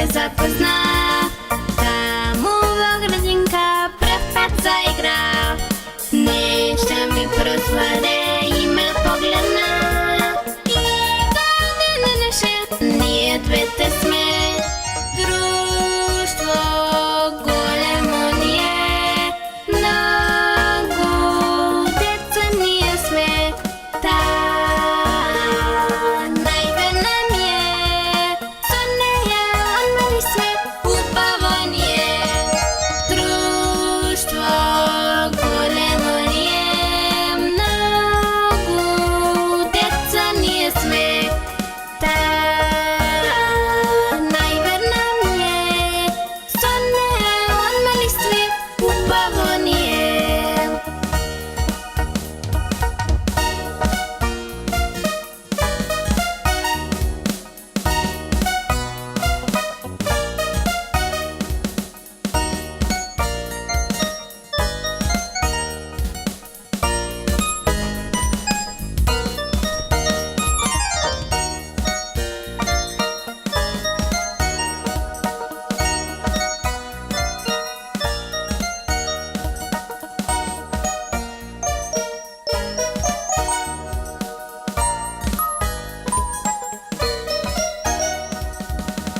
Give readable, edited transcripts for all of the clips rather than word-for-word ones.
се запозна, таму во градинка пръв път заигра. Нещо ми прозвъде и ме погледна, и до ден днешен ние двете сме дружство големо ни е, много деца ние сме. Та най-верна ми е, со нея отмали сме, хубаво ни е. Дружство големо ни е, много деца ние сме. Та най-верна ми е, со нея отмали сме, хубаво ни е.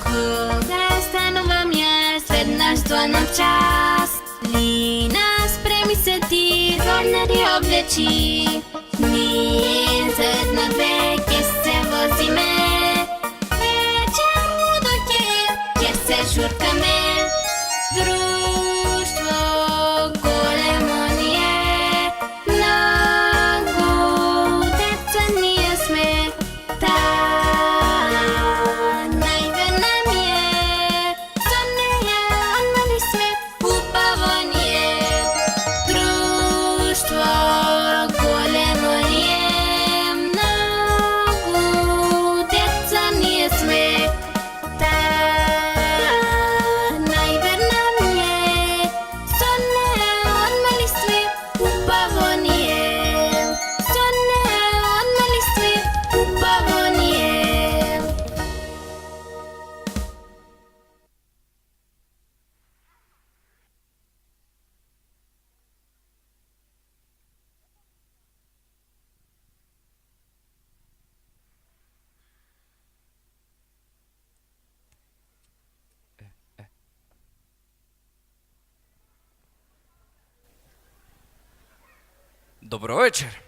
Кога станувам јас веднаш звонав час, Лина спреми се ти, роднари облечи. Ние заедно две ке се возиме, вечер дојде ке се журкаме. Друштво големо ни е, много деца ние сме. Та най-верна ми е, со нея отмали сме, хубаво ни е. Друштво големо ни е, много деца ние сме. Та най-верна ми е, со нея отмали сме, хубаво ни е. Со нея отмали сме, хубаво ни е. Добро вечер.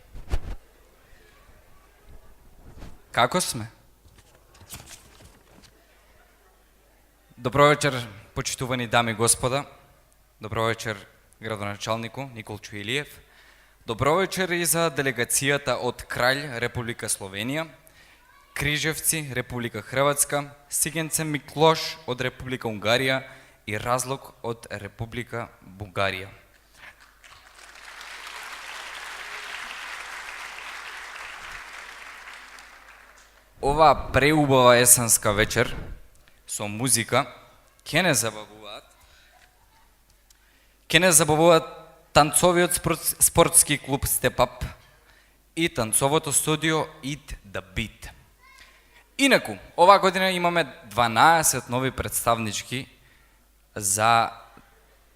Како сме? Добро вечер, почитувани дами и господа. Добро вечер, градоначалнику Николчо Илиев. Добро вечер и за делегацијата од Краљ, Република Словенија, Крижевци, Република Хрватска, Сигенце Миклош од Република Унгарија и Разлог од Република Бугарија. Оваа преубава есенска вечер со музика ќе не забавуваат танцовиот спортски клуб Step Up и танцовото студио Eat the Beat. Инаку, оваа година имаме 12 нови представнички за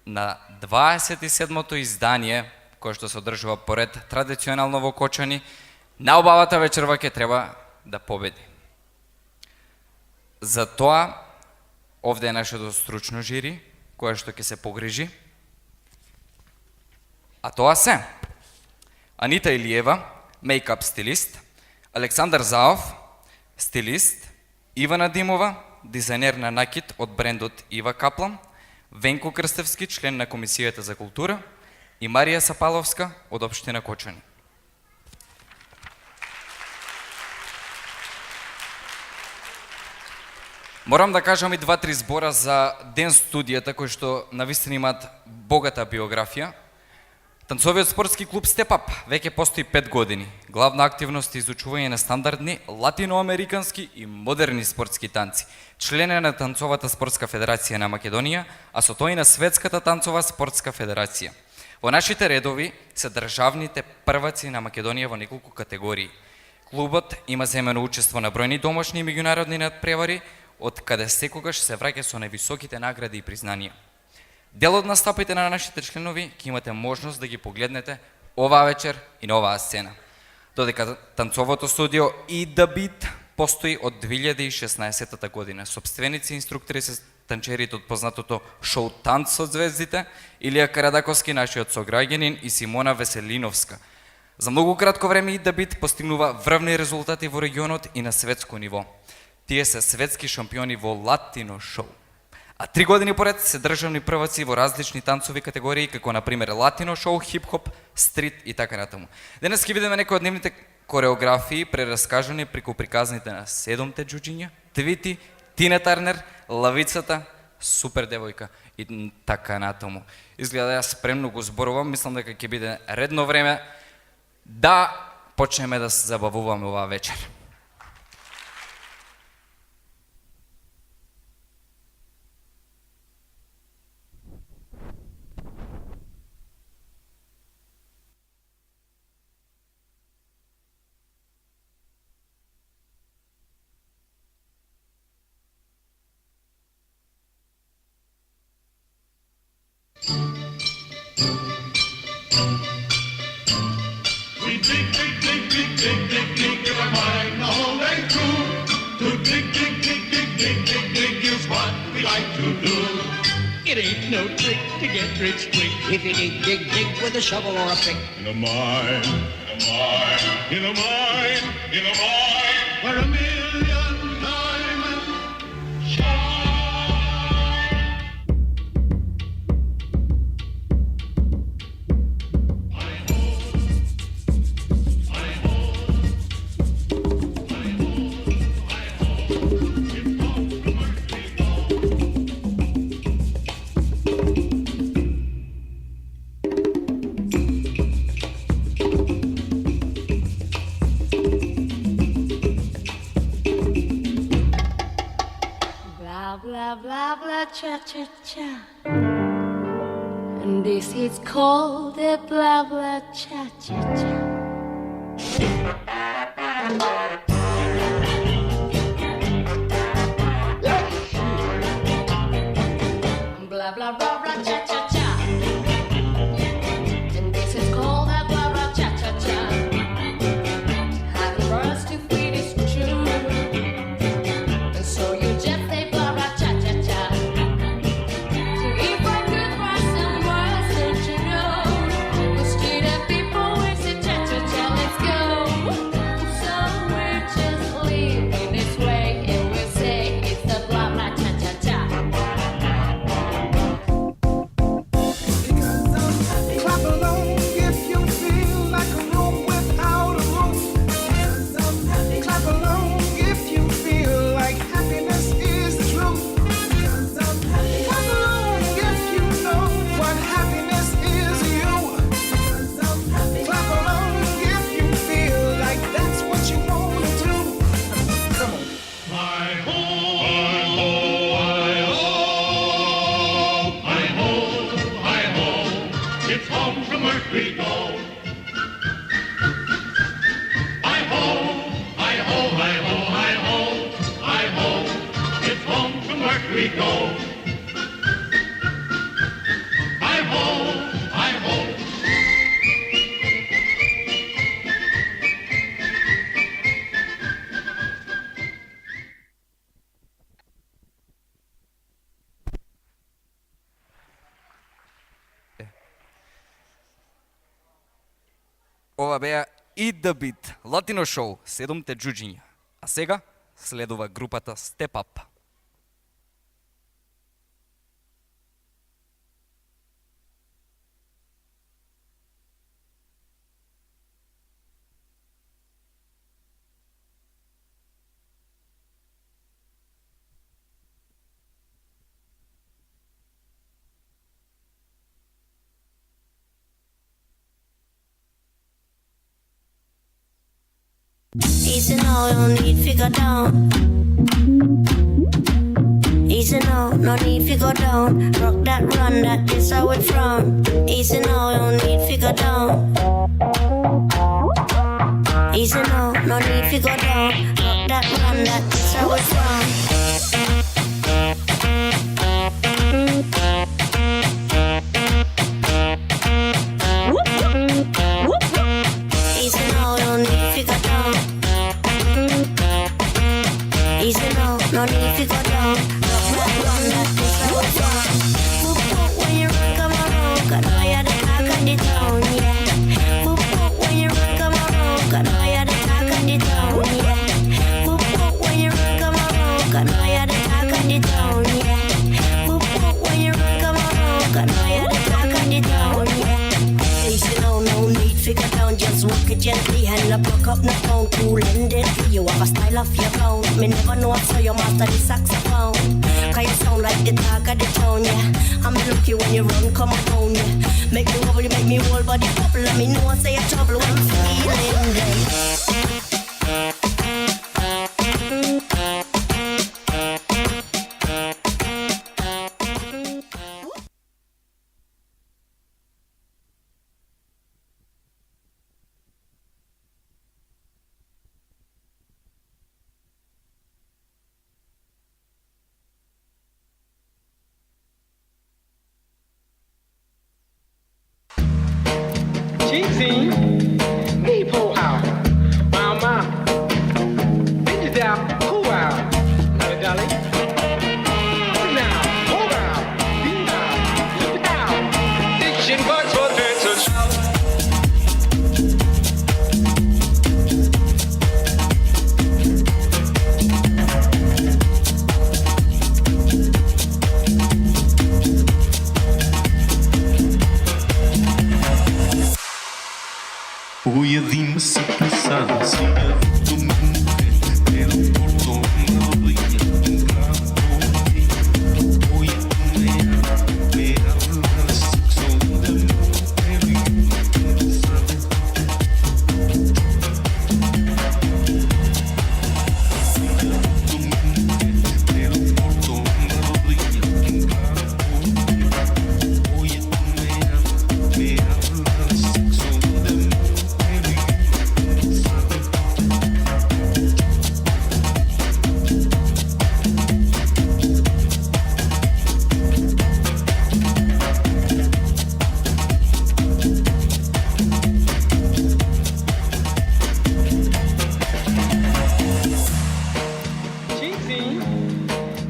на 27-то издание кое што се одржува поред традиционално во Кочани. Наубавата вечерва ќе треба да победи. За тоа, овде е нашето стручно жири, кое што ќе се погрижи. А тоа се Анита Илиева, мейкап стилист, Александар Заов, стилист, Ивана Димова, дизајнер на накид од брендот Ива Каплан, Венко Крстевски, член на Комисијата за култура, и Марија Сапаловска од општина Кочани. Морам да кажам и 2-3 збора за Ден студијата, кои што навистина имаат богата биографија. Танцовиот спортски клуб Step Up веќе постои 5 години. Главна активност е изучување на стандардни, латиноамерикански и модерни спортски танци. Член е на Танцовата спортска федерација на Македонија, а со тоа и на Светската танцова спортска федерација. Во нашите редови се државните прваци на Македонија во неколку категории. Клубот има земено учество на бројни домашни и меѓународни надпревари, од каде секогаш се враќа со највисоките награди и признанија. Дел од настапите на нашите членови ќе имате можност да ги погледнете оваа вечер и на оваа сцена. Додека танцовото студио и The Beat постои од 2016 година. Собственици и инструктори се танчерите од познатото шоу Танц од звездите, Илија Карадаковски, нашиот сограѓанин, и Симона Веселиновска. За многу кратко време и The Beat постигнува врвни резултати во регионот и на светско ниво. Тие се светски шампиони во латино шоу. А 3 години поред се државни прваци во различни танцови категории, како на пример латино шоу, хип-хоп, стрит и така натаму. Денес ќе видиме некои од нивните кореографии прераскажани преку приказните на 7-те џуџиња, Твити, Тина Тарнер, Лавицата, Супер девојка и така натаму. Изгледа да јас премногу го зборувам, мислам дека ќе биде редно време да почнеме да се забавуваме оваа вечер. We dig, dig, dig, dig, dig, dig, dig, in our mind the whole day through. To dig, dig, dig, dig, dig, dig, dig is what we like to do. It ain't no trick to get rich quick if you dig, dig, dig with a shovel or a pick. In a mine, in a mine, in a mine, in a mine, where a million diamonds shine. Blah, blah, blah, blah, cha, cha, cha. And this is called a blah, blah, cha, cha, cha. Blah, blah, blah, blah, cha, cha, cha. And this is called a blah, blah, cha, cha, cha. Having words to feed is true. And so you just say blah, blah, cha, cha, cha. So if I could write some words, don't you know? The street of people will say cha, cha, cha, let's go. So we're just living this way, and we'll say it's the blah, blah, cha, cha, cha. Clap along if you feel like a room without a roof. Clap along if you feel like happiness is the truth. Clap along if you know what happiness is to you. Clap along if you feel like that's what you want to do. Come on. Hi ho, hi ho, hi ho, hi ho, hi ho. It's home from work we go. Hi ho, hi ho, hi ho, hi ho, hi ho. It's home from work we go. Hi ho, hi ho. Ова беа и The Beat, латино шоу, 7-те џуџиња. А сега следува групата Step Up. Easy now, no need to go down. Easy now, no need to go down. Rock that run, that is how it from. Easy now, no need to go down. Easy now, no need to go down. Rock that run, that is how it from. No need to go down. Rock that run, that is how it's done. Whoop whoop when you run, come around. 'Cause now you're the talk of the town, yeah. Whoop whoop when you run, come around. 'Cause now you're the talk of the town, yeah. Whoop whoop when you run, come around. 'Cause now you're the talk of the town, yeah. Whoop whoop when you run, come around. 'Cause now you're the talk of the town, yeah. Hey, so no need figure down, just walk it gently and not broke up no phone. Cool ended, you have a style of your own. Me never know so you master the saxophone. 'Cause you sound like the talk of the town, yeah. I'm lucky when you run, come around, yeah. Make me wobble, you make me whole body bubble. And me know I say you're trouble when I'm feeling them. Cheesy, me pull out. Mama, bitch it down, cool out. Now, darling. Now, hold out. Be now, flip it out. Diction bugs for dancers. Oye, dime si pensabas si ya tu mujer era un portón, una rodilla, un clavo por ti. Oye, tú me hablas de sexo, de amor, pero yo no quiero saber. Si ya tu mujer era un portón, una rodilla, un clavo por ti. Oye, tú me hablas de sexo, de amor. Cheesy,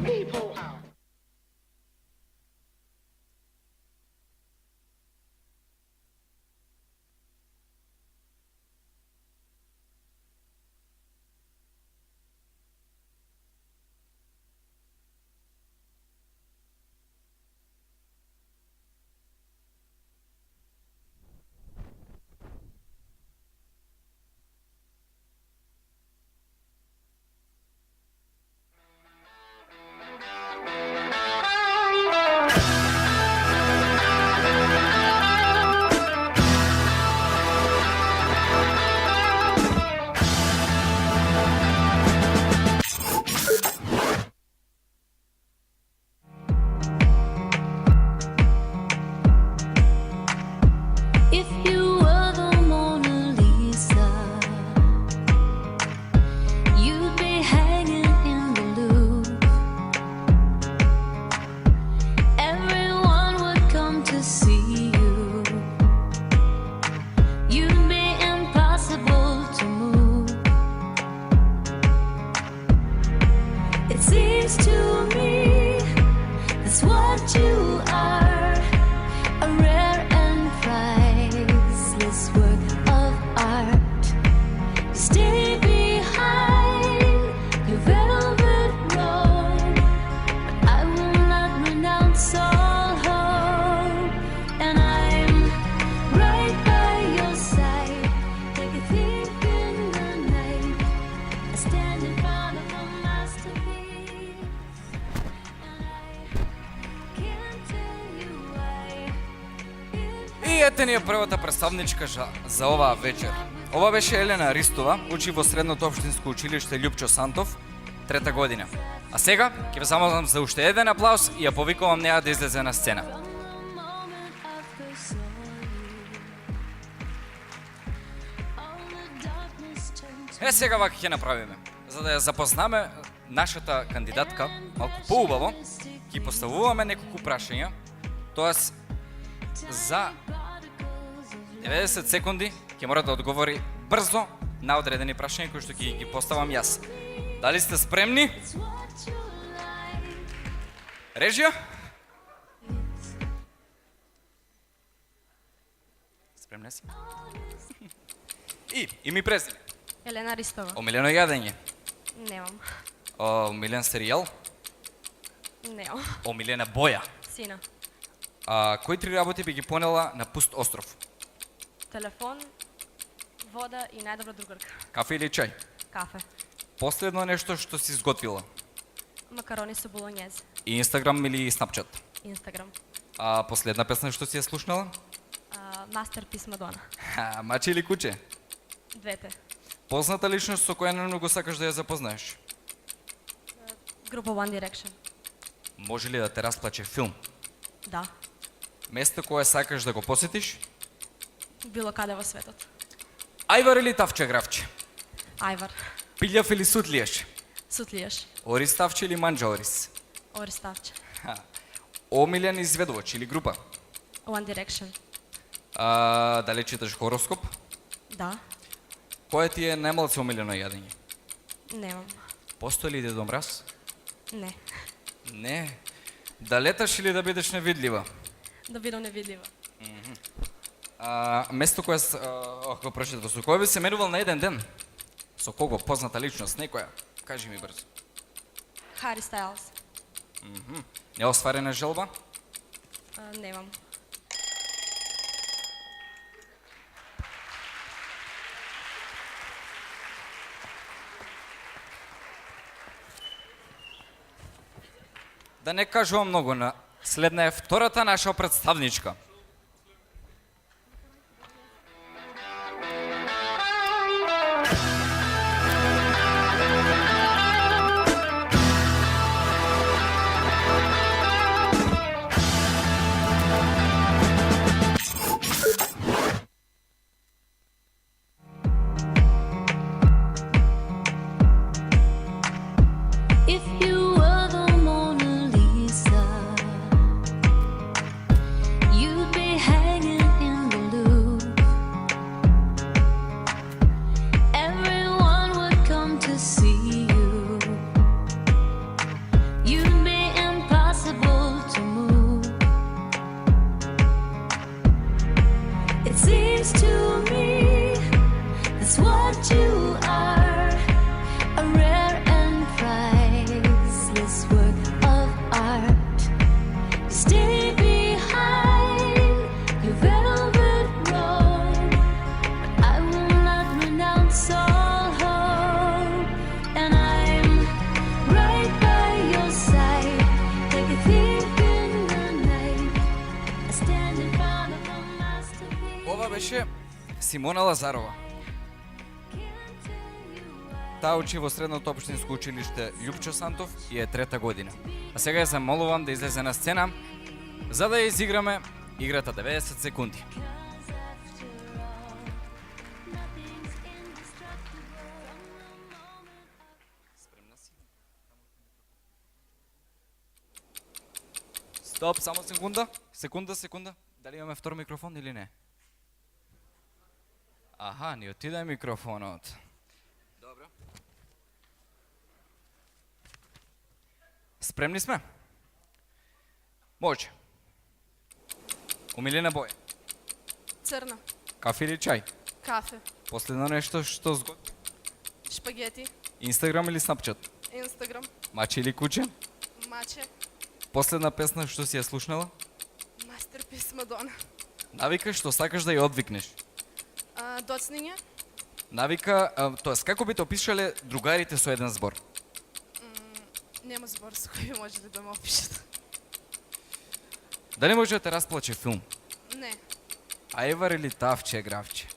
me pull out. If you were the Mona Lisa, you'd be hanging in the Louvre. Everyone would come to see you. You'd be impossible to move. It seems to me that's what you are, a rare and priceless work of art. Stay behind your velvet robe, but I will not renounce all hope. And I'm right by your side, like a thief in the night. I stand in front of a masterpiece, and I can't tell you why. И ете ни е првата представничка за оваа вечер. Ова беше Елена Ристова, учи во Средното општинско училиште Љупчо Сантов, 3-та година. А сега ќе ве замолам за уште еден аплауз и ја повикувам неа да излезе на сцена. Е, сега вака ќе направиме. За да ја запознаме нашата кандидатка малку поубаво, ќе поставуваме неколку прашања, тоест за 90 секунди ќе мора да одговори брзо на одредени прашања кои што ќе ги поставам јас. Дали сте спремни? Режија? Спремна си? И име и презиме. Елена Ристова. Омилено јадење. Немам. Омилен серијал. Немам. Омилена боја. Сина. Кои 3 работи би ги понела на пуст остров? Телефон, вода и најдобра другарка. Кафе или чај? Кафе. Последно нешто што си изготвила? Макарони со болонјез. Инстаграм или Снапчат? Инстаграм. Последна песна што си ја слушнала? Мастерпис Мадона. Маче или куче? Двете. Позната личност со која најмногу сакаш да ја запознаеш? Група One Direction. Може ли да те расплаче филм? Да. Место кое сакаш да го посетиш? Било каде во светот. Ајвар или Тавче гравче? Ајвар. Пилјав или сутлиеш? Сутлиеш. Орис Тавче или Манџа Орис? Орис Тавче. Омилен изведувач или група? One Direction. Дали читаш хороскоп? Да. Кој ти е најмалце омилено јадење? Немам. Постои ли Дедо Мраз? Не. Не. Да леташ или да бидеш невидлива? Да бидам невидлива. Место кое го прочитав, со кој би се менувал на еден ден? Со кого? Позната личност, некоја? Кажи ми брзо. Хари Стайлс. Неостварена желба? Немам. Да не кажувам многу, следна е втората наша представничка. If you were the Mona Lisa, you'd be hanging in the Louvre. Everyone would come to see you. You'd be impossible to move. It seems to me that's what you are, a rare and priceless work of art. Stay behind your velvet robe, but I will not renounce all hope. And I'm right by your side, like a thief in the night. I stand in front of a masterpiece. Ова беше Симона Лазарова. Таа учи во средното општинско училиште Љупчо Сантов и е 3-та година. А сега ја замолувам да излезе на сцена за да ја изиграме играта 90 секунди. Стоп, само секунда. Секунда. Дали имаме втор микрофон или не? Аха, ни отиде микрофонот. Добро. Спремни сме? Може. Омилена боја. Црна. Кафе или чај? Кафе. Последно нешто што згоди? Шпагети. Инстаграм или Снапчат? Инстаграм. Маче или куче? Маче. Последна песна што си ја слушнала? Мастерпис Мадона. Навика што сакаш да ја одвикнеш. Доцниње. Навика, тоест како би те опишале другарите со еден збор? Нема збор со кој би можеле да ме опишат. Дали може да те расплаче филм? Не. Ајвар или Тавче гравче?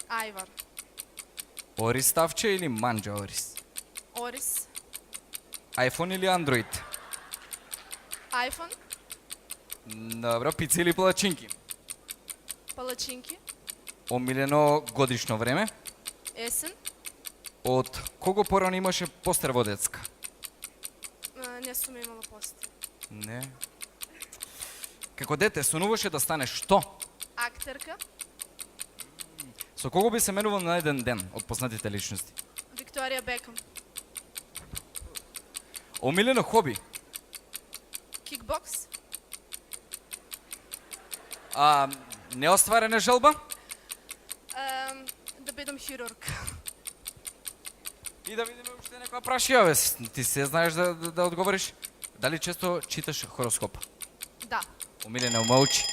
Ајвар. Орис Тавче или Манџа Орис? Орис. Айфон или Андроид? Айфон. Добро, пица или палачинки? Палачинки. Омилено годишно време? Есен. Од кого порано имаше постер во детска? Не сум имала постер. Не. Како дете сонуваше да станеш што? Актерка. Со кого би се менувал на еден ден од познатите личности? Викторија Бекам. Омилено хоби? Бокс. Неостварена желба? Да бидам хирург. И да видиме уште некоја прашија, бе. Ти се знаеш да одговориш? Дали често читаш хороскоп? Да. Омилена умаучи.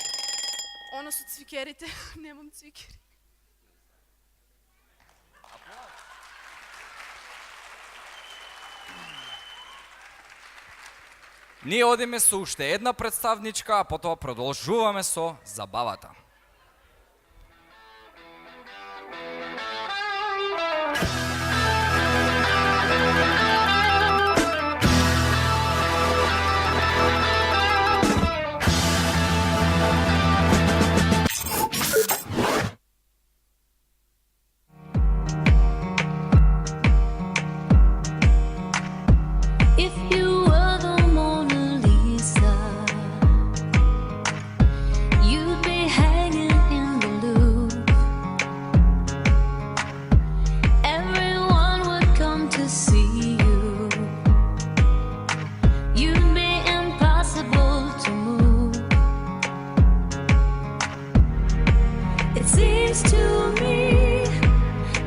Оно со цвикерите. Немам цвикери. Ние одиме со уште една представничка, а потоа продолжуваме со забавата. If you were the Mona Lisa, you'd be hanging in the Louvre. Everyone would come to see you. You'd be impossible to move. It seems to me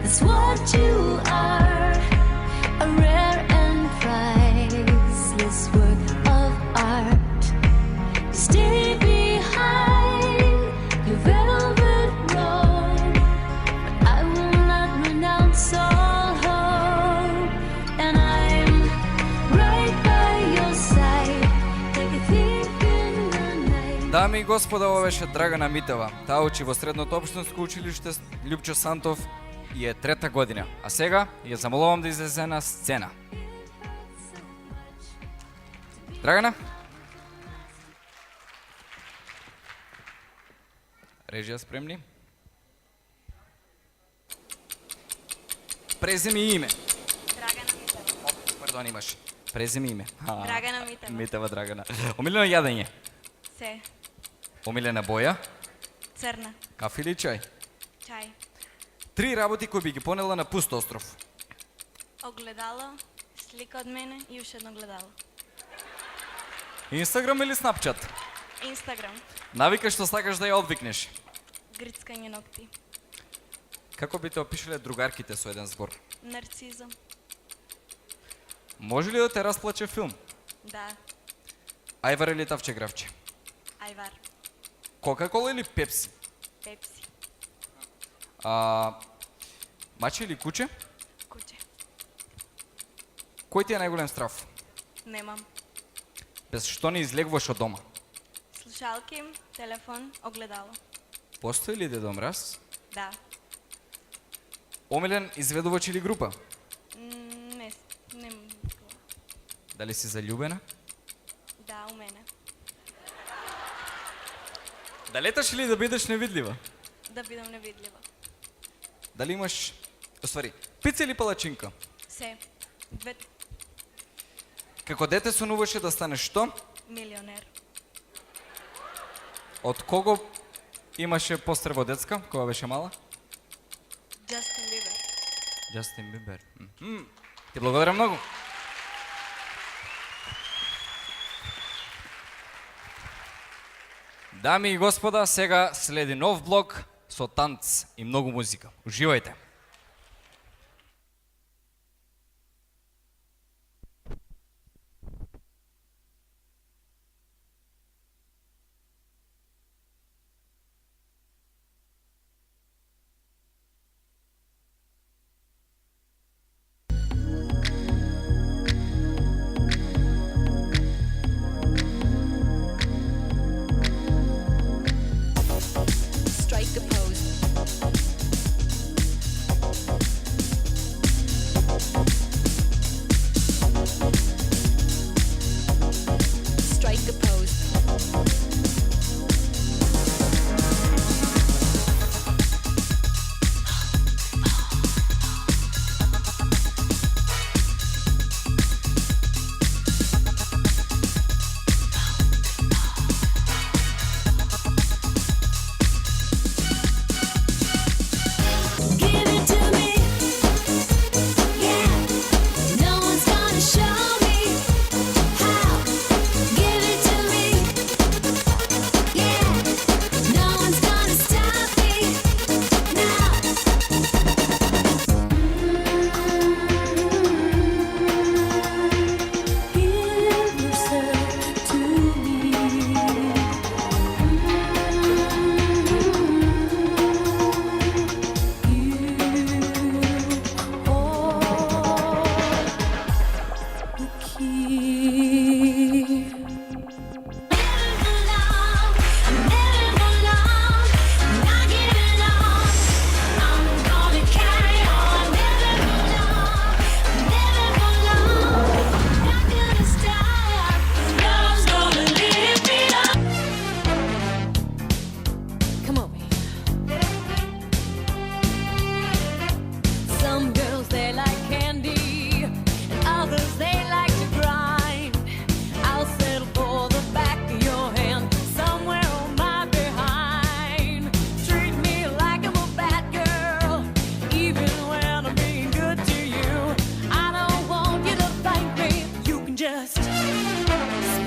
that's what you are, a rare and priceless work of art. You stay behind your velvet robe, but I will not renounce all hope. And I'm right by your side, like a thief in the night. Дами и господа, ова беше Драгана Митева. Таа учи во средното општинско училиште Лјупчо Сантов и е трета година. А сега ја замолувам да излезе на сцена. Драгана? Режија спремни? Преземи и име. Драгана Митева. Пардон, имаш. Преземи и име. Драгана Митева. Митева Драгана. Омилено јадење. Се. Омилена боја. Црна. Кафе или чај? Чај. 3 работи кои би ги понела на пуст остров. Огледало, слика од мене и уште едно огледало. Инстаграм или Снапчат? Инстаграм. Навика што сакаш да ја одвикнеш. Грицкање ногти. Како би те опишале другарките со еден збор? Нарцизам. Може ли да те расплаче филм? Да. Ајвар или Тавче Гравче? Ајвар. Кока-кола или Пепси? Пепси. Маче или куче? Куче. Кој ти е најголем страв? Немам. Без што не излегуваш од дома? Слушалки, телефон, огледало. Постои ли Дедо Мраз? Да. Омилен изведувач или група? Не, немам. Дали си заљубена? Да, у мене. Да леташ или да бидеш невидлива? Да бидам невидлива. Дали имаш... Оствари, пица или палачинка? Се. Две Како дете сонуваше да станеш што? милионер. Од кого имаше постреба детска, кога беше мала? Джастин Бибер. Джастин Бибер. Ти благодарам многу. Дами и господа, сега следи нов блок со танц и многу музика. Уживајте. Strike a pose.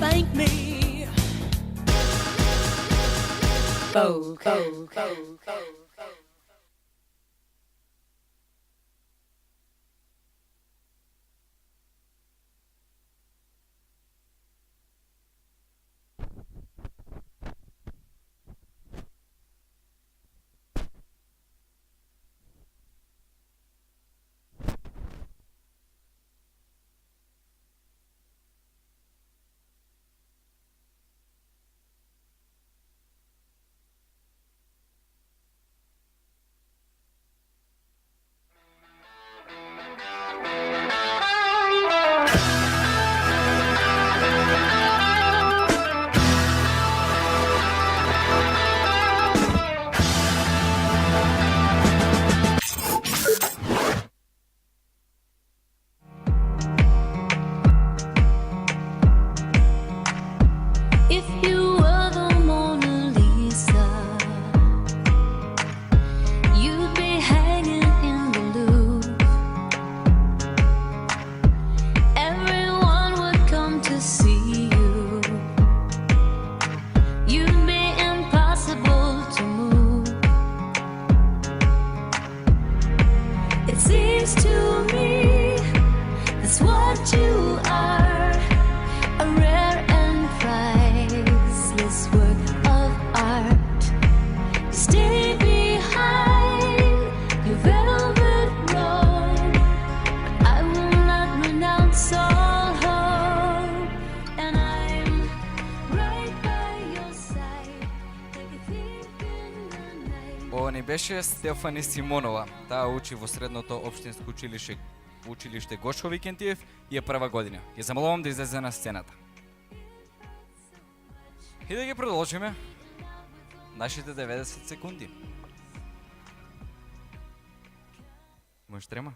thank me. If you were the Mona Lisa, you'd be hanging in the Louvre. Everyone would come to see you. You'd be impossible to move. It seems to me that's what you are, a rare and priceless work of art. Stay behind your velvet robe. I will not renounce all hope, and I'm right by your side. Take a thief in the night. Ова ни беше Стефани Симонова. Таа учи во средното општинско училиште Гошко Викентиев и е прва година. Ја замолувам да излезе на сцената. И да ги продолжиме нашите 90 секунди. Можеш трема?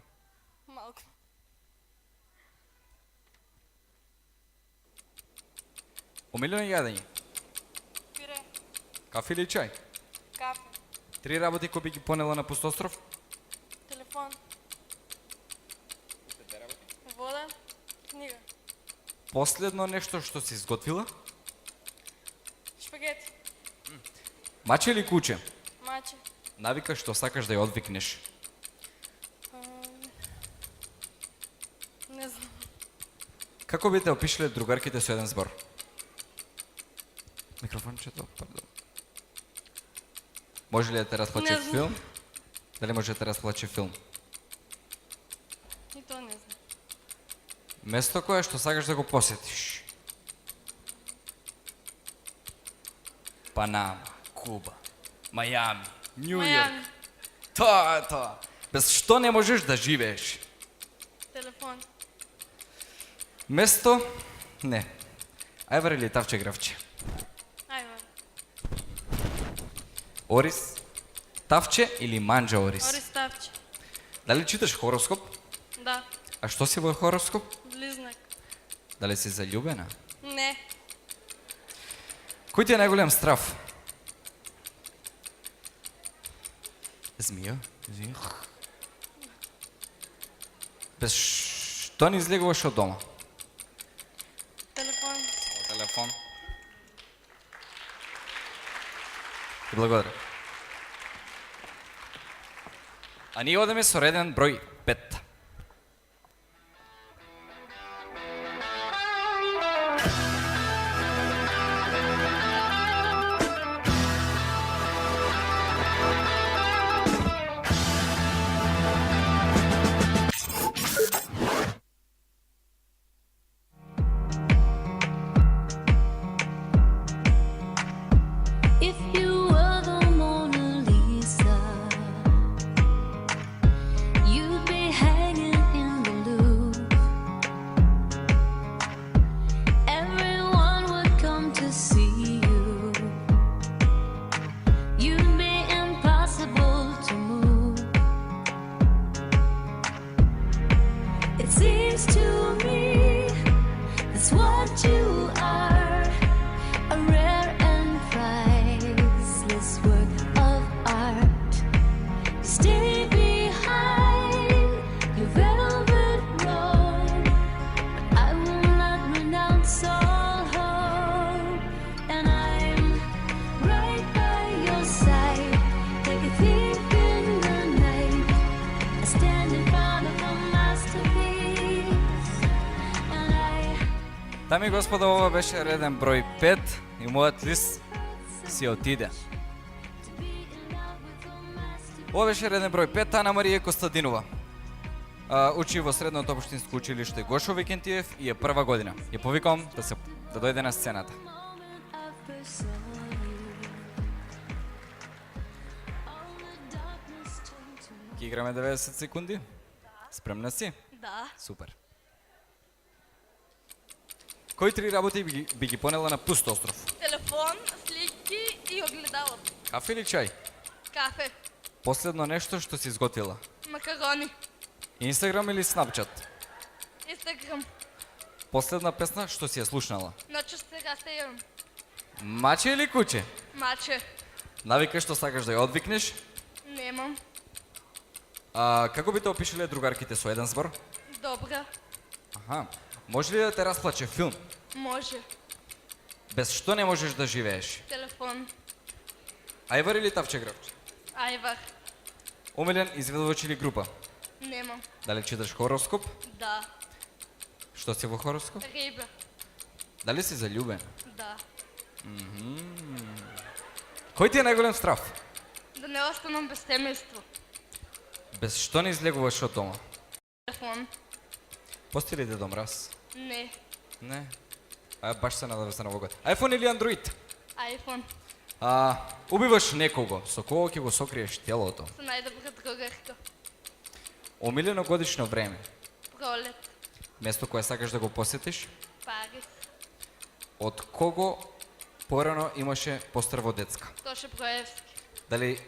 Малко. Омилено јадење. Пире. Кафе или чај? Кафе. 3 работи кои би ги понела на пуст остров? Телефон. Вода. Книга. Последно нешто што си изготвила? Шпагети. Маче или куче? Маче. Навика што сакаш да ја одвикнеш. Не знам. Како би те опишале другарките со еден збор? Микрофончето, пардон. Може ли да те разплаче Не знам. филм? Дали може да те разплаче филм? И то не знам. Место кое што сакаш да го посетиш? Панама, Куба, Мајами, Њу Јорк. Мајами. Тоа е тоа. Без што не можеш да живееш? Телефон. Место? Не. Ајвар или Тавче Гравче? Ајвар. Орис? Тавче или Манџа Орис? Орис Тавче. Дали читаш хороскоп? Да. А што си во хороскоп? Близнак. Дали си заљубена? Не. Кој ти е најголем страв? Змија? Без што не излегуваш од дома? Телефон. Телефон. И благодарам. А ние одеме со реден број 5. If you were the Mona Lisa, you'd be hanging in the Louvre. Everyone would come to see you. You'd be impossible to move. It seems to me that's what you are, a rare and priceless work of art. Stay behind your velvet robe. I will not renounce all hope. Дами и господа, ова беше реден број 5 и мојот лист си отиде. Ова беше реден број 5, Ана Марија Костадинова. Учи во средното општинско училиште Гошо Викентиев и е прва година. Ја повикам да дојде на сцената. Ки играме 90 секунди? Спремна си? Да. Супер. Кои 3 работи би ги понела на пуст остров? Телефон, слики и огледало. Кафе или чај? Кафе. Последно нешто што си изготвила? Макарони. Инстаграм или Снапчат? Инстаграм. Последна песна што си ја слушнала? Ночу се растејам. Маче или куче? Маче. Навика што сакаш да ја одвикнеш? Немам. Како би те опишале другарките со еден збор? Добра. Аха. Може ли да те расплаче филм? Може. Без што не можеш да живееш? Телефон. Ајвар или Тавче Гравче? Ајвар. Омилен изведувач или група? Немам. Дали читаш хороскоп? Да. Што си во хороскоп? Риба. Дали си заљубен? Да. Кој ти е најголем страф? Да не останам без семејство. Без што не излегуваш од дома? Телефон. Постои ли Дедо Мраз? Не. Не. Баш се надава за Новогоден. iPhone или Android? Айфон. Убиваш некого, со кого ќе го сокриеш телото? Со најдобра другарка. Омилено годишно време? Пролет. Место кое сакаш да го посетиш? Парис. Од кого порано имаше поздрав од детска? Тоше Броевски. Дали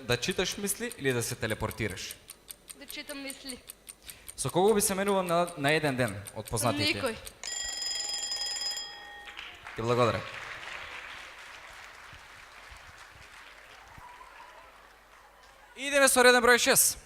да читаш мисли или да се телепортираш? Да читам мисли. Со кого би се менувал на еден ден од познатите? Никој. Ти благодарам. Идеме со реден број 6.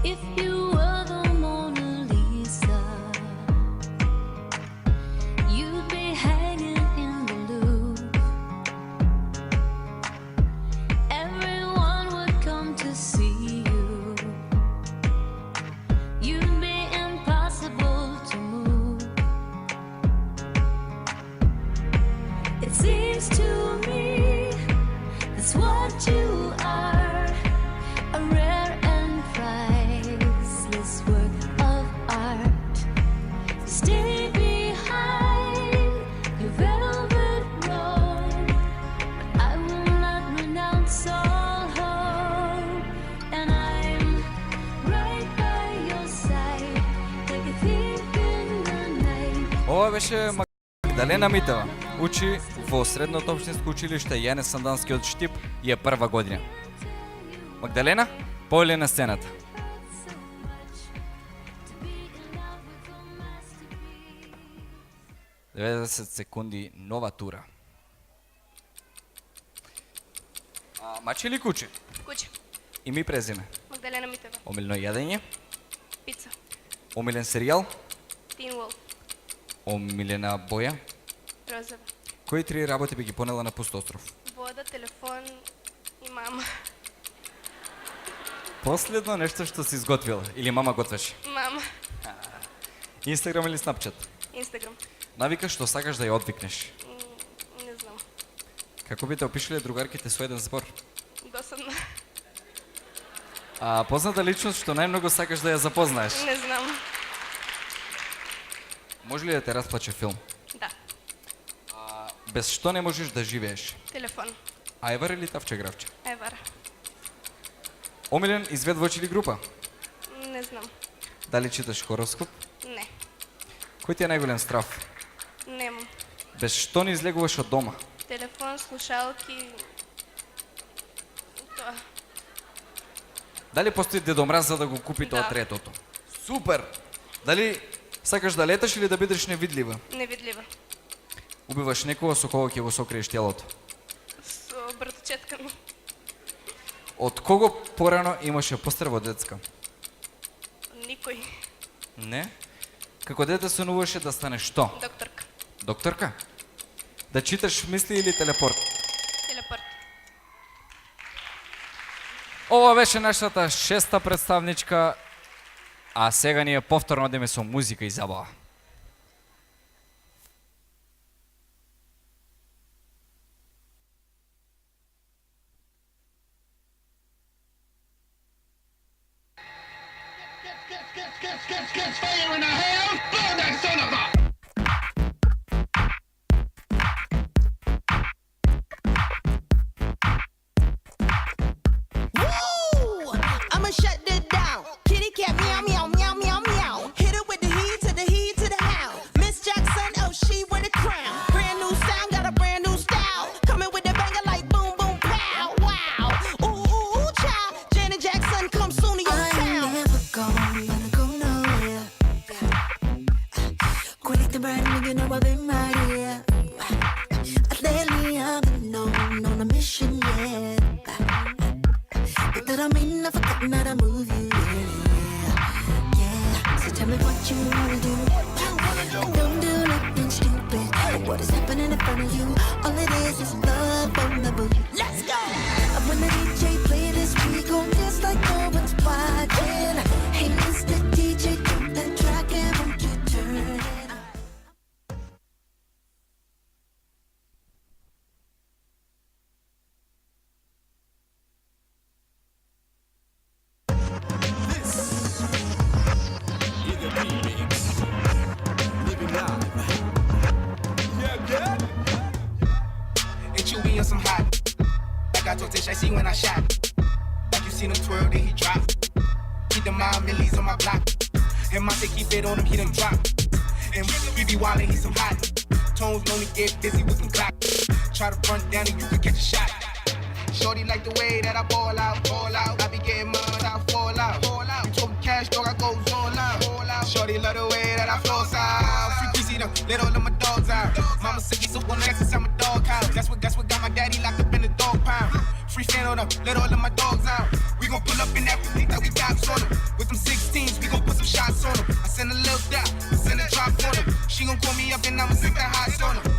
If you were the Mona Lisa, you'd be hanging in the Louvre. Everyone would come to see you. You'd be impossible to move. It seems to me that's what you are, a rare and priceless work of art. Stay behind your velvet robe, but I will not renounce all hope. And I'm right by your side, like a thief in the night. Ова беше Магдалена Митева. Учи во средното општинско училиште Јане Сандански од Штип и е прва година. Магдалена, појле на сцената. 90 секунди нова тура. Маче или куче? Куче. Име и презиме. Магдалена Митева. Омилено јадење? Пица. Омилен серијал? Тин Волф. Омилена боја? Розова. Кои 3 работи би ги понела на пуст остров? Вода, телефон и мама. Последно нешто што си изготвила или мама готвеше? Мама. Инстаграм или Снапчат? Инстаграм. Навика што сакаш да ја одвикнеш? Не знам. Како би те опишале другарките со еден збор? Досадна. Позната личност што најмногу сакаш да ја запознаеш? Не знам. Може ли да те расплаче филм? Да. Без што не можеш да живееш? Телефон. Ајвар или Тавче Гравче? Ајвар. Омилен изведувач или група? Не знам. Дали читаш хороскоп? Не. Кој ти е најголем страф? Немам. Без што не излегуваш од дома? Телефон, слушалки. Тоа. Дали постои Дедо Мраз за да го купи тоа Да. третото? Супер! Дали сакаш да леташ или да бидеш невидлива? Невидлива. Убиваш некого со кого ќе го сокриеш телото? Со братовчетка ми. Од кого порано имаше пострба од детска? Никој. Не? Како дете сонуваше да станеш што? Докторка. Докторка? Да читаш мисли или телепорт? Телепорт. Ова беше нашата шеста представничка, а сега ние повторно одиме со музика и забава. Catch fire in the house, blow that son of a... Woo! I'ma shut it down. Kitty cat meow meow meow meow meow. Hit it with the heat to the hound. Miss Jackson, oh she wear the crown. Brand new sound, got a brand new style. Coming with the banger like boom boom pow. Wow. Ooh ooh ooh child. Janet Jackson come soon to your town. Never gonna go nowhere. Quick to brand new, you know I've been right here. Lately I've been on a mission, yeah. But that I mean I've forgotten how to move you, yeah. So tell me what you wanna do. Don't do nothing stupid. What is happening in front of you? All it is love on the boot. Let's go. When the DJ play this, we gon' dance like no one's watching. Hey, Mr. DJ, drop that track and won't you turn it up? Ain't you being some hot? Like I told Tish, I see when I shot. Like you seen him twirl, then he drop. Keep the mind millies on my block. And my say keep it on him, he done drop. And he be wildin', he some hot. Tones only get busy with some clock. Try to run down and you could catch a shot. Shorty like the way that I ball out, ball out. I be getting mine, I fall out, fall out. You told me cash, dog, I go all out, all out. Shorty love the way that I flow out. Free PC though, let all of my dogs out. Mama said you so one next inside my dog house. That's what got my daddy locked up in the dog pound. Free fan on up, let all of my dogs out. We gon' pull up in that police that we cops on them. With them 16s, we gon' put some shots on them. I send a little dot, send a drop on them. She gon' call me up and I'ma send that hot on them.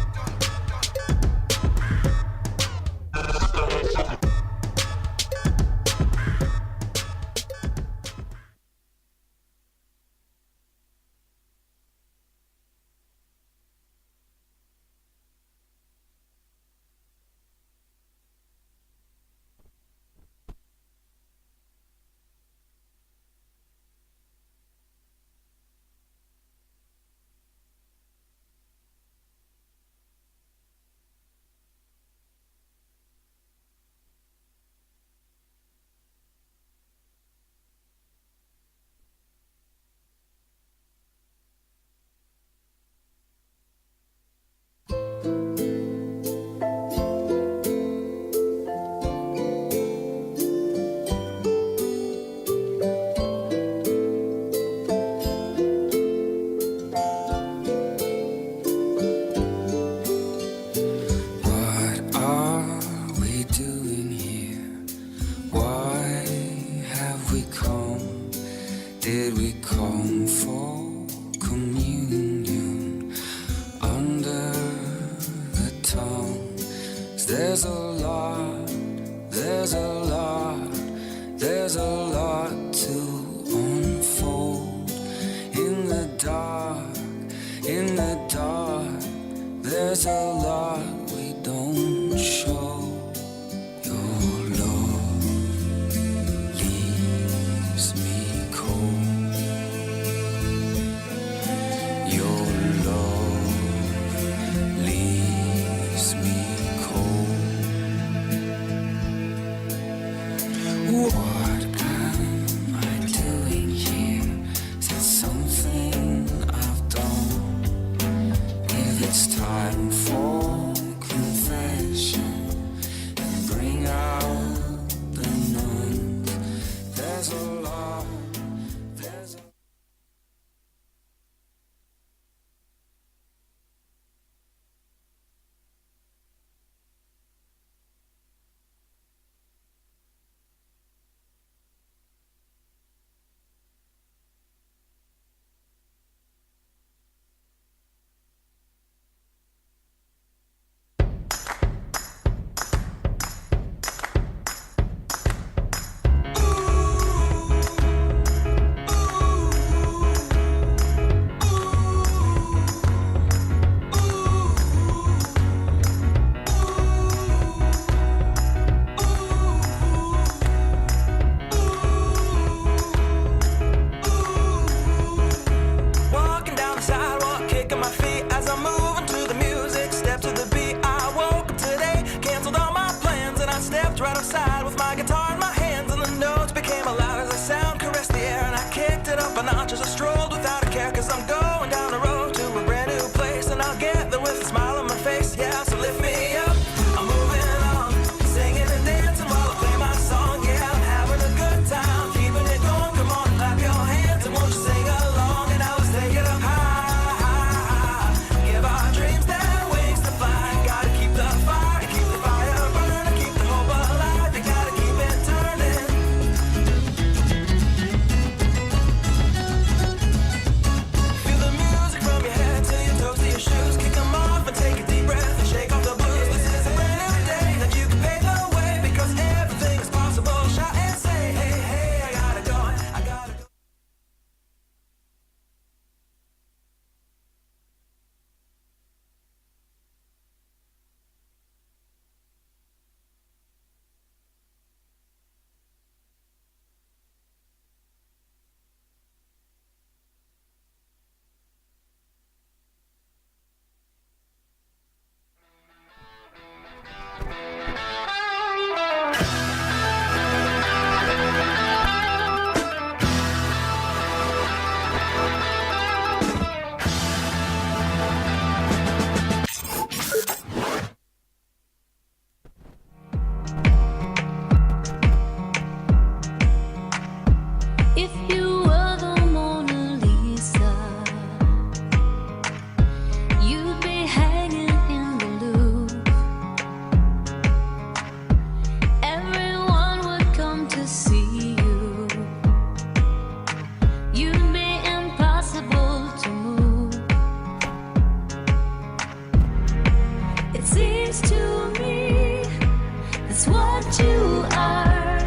Did we come for communion under the tongue? There's a lot to unfold in the dark. There's a lot we don't show. Your love leaves me cold. Your love leaves me cold. What am I doing here? Is it something I've done? If it's time for care, cause I'm going down the road to a brand new place, and I'll get there with a smile on my face. Yeah, so lift me up, I'm moving on, singing and dancing while I play my song. Yeah, I'm having a good time, keeping it going. Come on, clap your hands and won't you sing along, and now let's take it up high. Give our dreams their wings to fly. Gotta keep the fire burning, keep the hope alive. You gotta keep it turning. Feel the music from your head to your toes to your shoes. Kick 'em off and take a deep breath and shake off the blues. This is a brand new day that you can pave the way, because everything is possible. Shout and say, hey, hey, I gotta go, I gotta go. If you were the Mona Lisa, you'd be hanging in the Louvre. Everyone would come to see you. You'd be impossible to move. It seems to me that's what you are,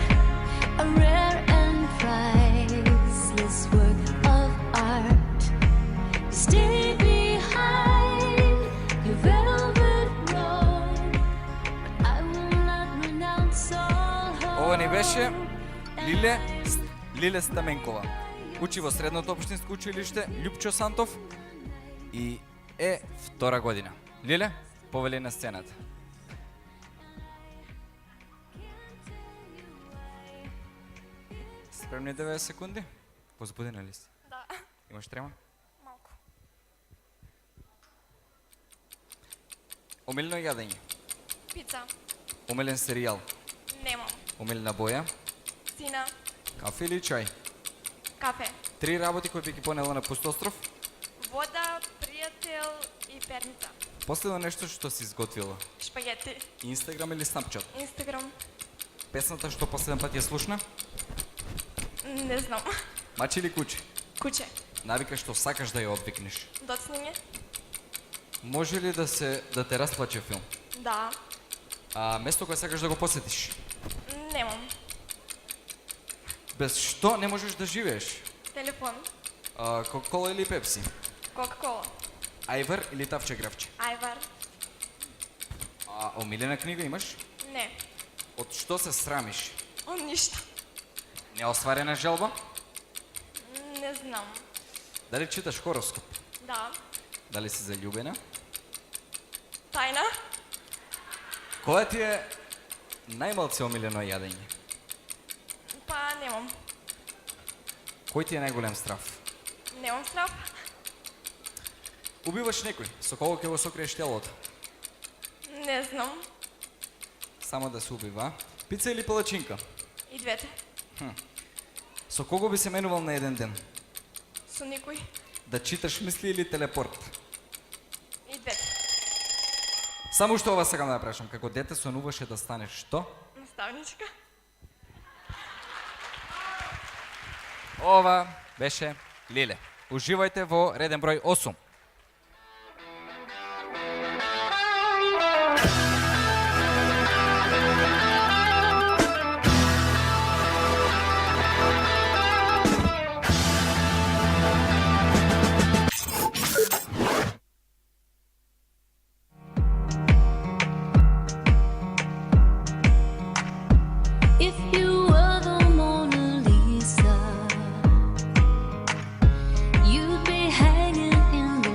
a rare and priceless work of art. Stay behind your velvet robe, but I will not renounce all hope. Ова ни беше Лиле Стаменкова. Учи во средното општинско училиште Љупчо Сантов и е втора година. Лиле, повели на сцената. Спремни 90 секунди? Возбудена ли си? Да, Имаш трема? малко. Омилено јадење, Пица. омилен серијал, Немам. омилена боја, Сина. кафе или чај? Кафе. 3 работи кои би ги понела на пуст остров. Вода, пријател и перница. Последно нешто што си изготвила. Шпагети. Инстаграм или Снапчат? Инстаграм. Песната што последен пат ја слушна? Не знам. Мачи или куче? Куче. Навика што сакаш да ја одвикнеш. Доцнење. Може ли да те расплаче филм? Да. А место кое сакаш да го посетиш? Немам. Без што не можеш да живееш? Телефон. Кока-кола или пепси? Кока-кола. Ајвар или тавче гравче? Ајвар. Омилена книга имаш? Не. Од што се срамиш? Од ништо. Неостварена желба? Не знам. Дали читаш хороскоп? Да. Дали си заљубена? Тајна. Која ти е најмалце омилено јадење? Па немам. Кој ти е најголем страф? Немам страв. Убиваш некој, со кого ќе го сокриеш телото? Не знам. Само да се убива. Пица или палачинка? И двете. Со кого би се менувал на еден ден? Со никој. Да читаш мисли или телепорт? И двете. Само што ова сакам да прашам, како дете сонуваше да станеш што? Наставничка. Ова беше Лиле. Уживајте во реден број 8. If you were the Mona Lisa, you'd be hanging in the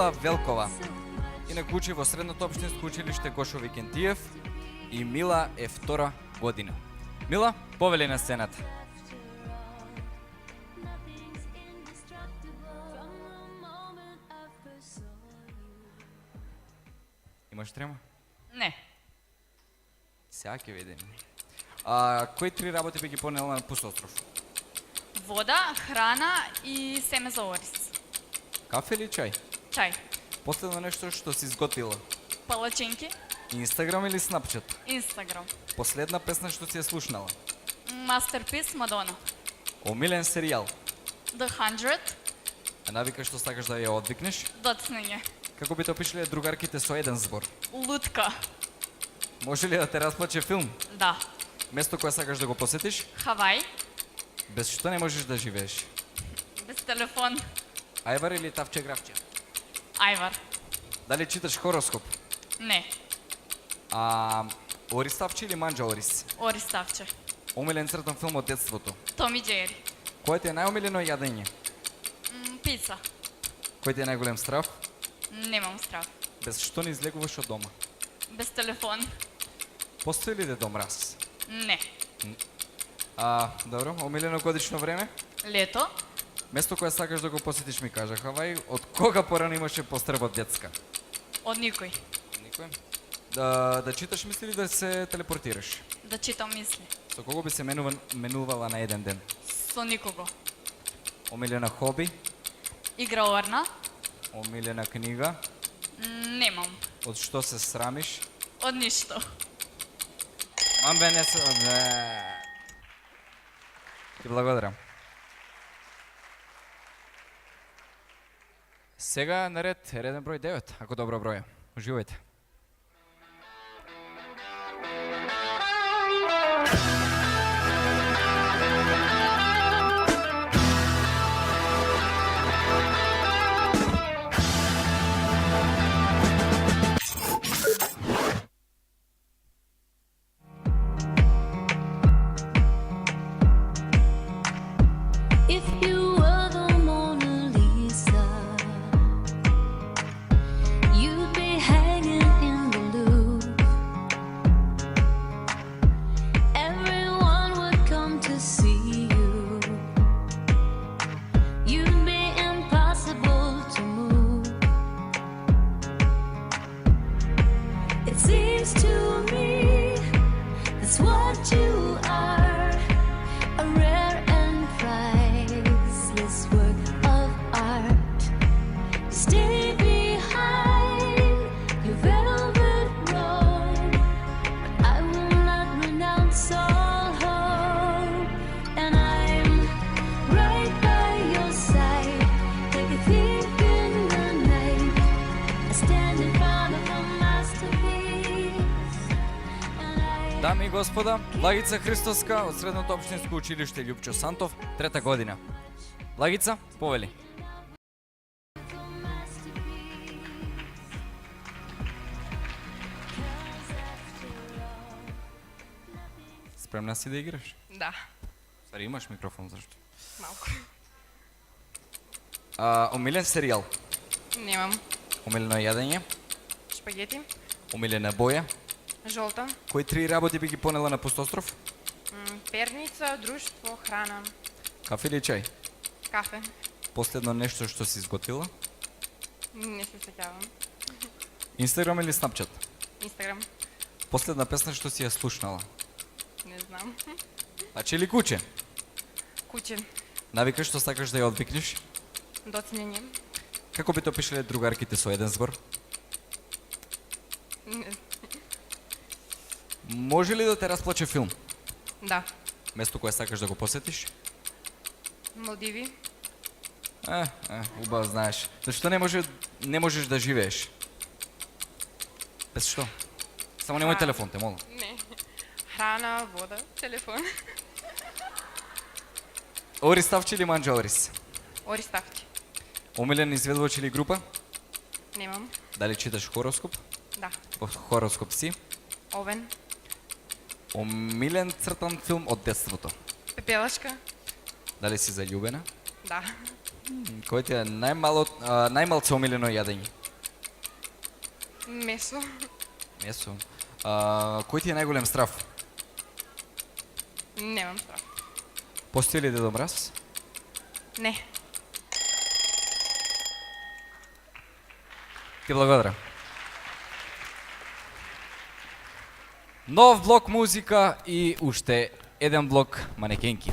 Мила Велкова. Инаку учи во Средното општинско училиште Гошо Викентиев и Мила е втора година. Мила, повели на сцената. Имаш трема? Не. Сега ќе видим. Кои 3 работи би ги понела на Пустостров? Вода, храна и семе за орис. Кафе или чај? Чај. Последно нешто што си изготвила? Палачинки. Инстаграм или Снапчат? Инстаграм. Последна песна што си ја слушнала? Мастерпис Мадона. Омилен серијал? The 100. А навика што сакаш да ја одвикнеш? Доцнење. Како би те опишале другарките со еден збор? Лутка. Може ли да те расплаче филм? Да. Место кое сакаш да го посетиш? Хавај. Без што не можеш да живееш? Без телефон. Ајвар или Тавче Гравче? Ајвар. Дали читаш хороскоп? Не. Орис Тавче или Манџа Орис? Орис Тавче. Омилен цртан филм од детството? Томи Джери. Кој ти е најомилено јадење? Пица. Кој ти е најголем страв? Немам страв. Без што не излегуваш од дома? Без телефон. Постои ли Дедо Мраз? Не. Добро, омилено годишно време? Лето. Место кое сакаш да го посетиш ми кажа, Хавај, од кога порано имаше постреб од детска? Од никој. Никој? Да читаш мисли или да се телепортираш? Да читам мисли. Со кого би се менувала на еден ден? Со никого. Омилена хоби? Игра орна. Омилена книга? Немам. Од што се срамиш? Од ништо. Мамбе не се... Ти благодарам. Сега наред реден број 9, ако добро броја. Уживајте. If you were the Mona Lisa, you'd be hanging in the Louvre. Everyone would come to see you. You'd be impossible to move. It seems to me that's what you are, a rare and priceless work of art. Stay behind your velvet robe, but I will not renounce all hope. And I'm right by your side, like a thief in the night. I stand in front of a masterpiece, and I Дами и господа, Благица Христоска од Средното општинско училиште Љупчо Сантов, 3-та година. Благица, повели. Спремна си да играш? Да, Стари, имаш микрофон, зашто? малко. Омилен серијал, Немам. омилено јадење, Шпагети, омилена боја. жолта, Кои 3 работи би ги понела на Пустостров? перница, друштво, храна, Кафе или чај? кафе. Последно нешто што си изготвила? Не се сеќавам. Инстаграм или Снапчат? Инстаграм, Последна песна што си ја слушнала? не знам. Значи или куче? Куќе, Навика што сакаш да ја одвикнеш? доцнење. Како би те опишале другарките со еден збор? Не- Може ли да те расплаче филм? Да, Место кое сакаш да го посетиш? Малдиви, Убаво знаеш. Зашто не можеш да живееш? Без што? Само немој телефон, те молам. не. Храна, вода, телефон. Орис Тавче или Манџа Орис? Орис Тавче. Омилен изведувач или група? Немам. Дали читаш хороскоп? Да. По хороскоп си? Овен. Омилен цртан филм од детството? Пепелашка. Дали си заљубена? Да. Кое ти е најмалце омилено јадење? Месо. Месо. Кој ти е најголем страв? Немам страх. Постои ли Дедо Мраз? Не. Ти благодарам. Нов блок музика и уште еден блок манекенки.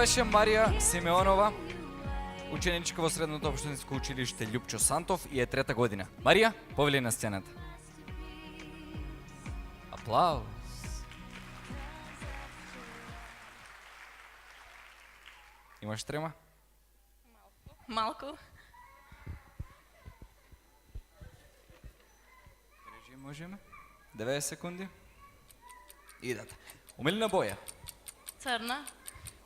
Ова беше Марија Симеонова, ученичка во Средното општинско училиште Љупчо Сантов и е 3-та година. Марија, повели на сцената. Аплауз. Имаш трема? Малко. Можеме? 90 секунди. Идат. Омилена боја. Црна.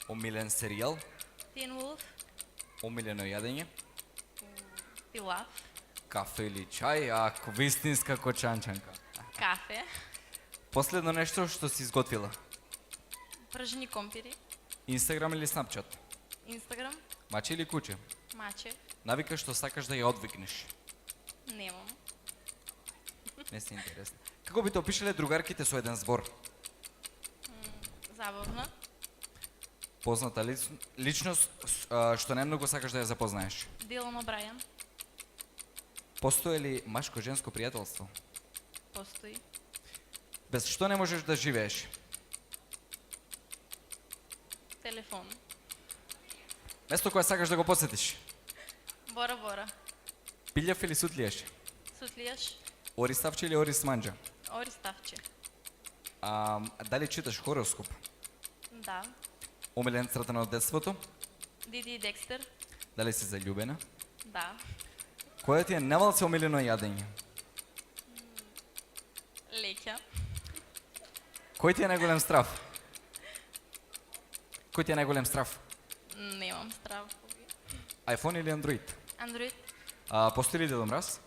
Омилен серијал. Тин Вулф. Омилено јадење. Пилав. Кафе или чај, ако вистинска кочанчанка. Кафе. Последно нешто што си изготвила. Пражени компири. Инстаграм или Снапчат? Инстаграм. Маче или куче? Маче. Навика што сакаш да ја одвикнеш. Немам. Не си интересна. Како би те опишале другарките со еден збор? Забавна. Позната личност што најмногу сакаш да ја запознаеш? Дилан О'Брајан. Постои ли машко-женско пријателство? Постои. Без што не можеш да живееш? Телефон. Место кое сакаш да го посетиш? Бора Бора. Пилјав или сутлиеш? Сутлијаш. Ориставче или Орис Манџа? Ориставче. Дали читаш хороскоп? Да. Омилен цртан од детството? Диди и Декстер. Дали си заљубена? Да. Која ти е навалце омилено јадење? Леќа. Кој ти е најголем страв? Кој ти е најголем страв? Немам страв. iPhone или Android? Андроид. Постои ли Дедо Мраз?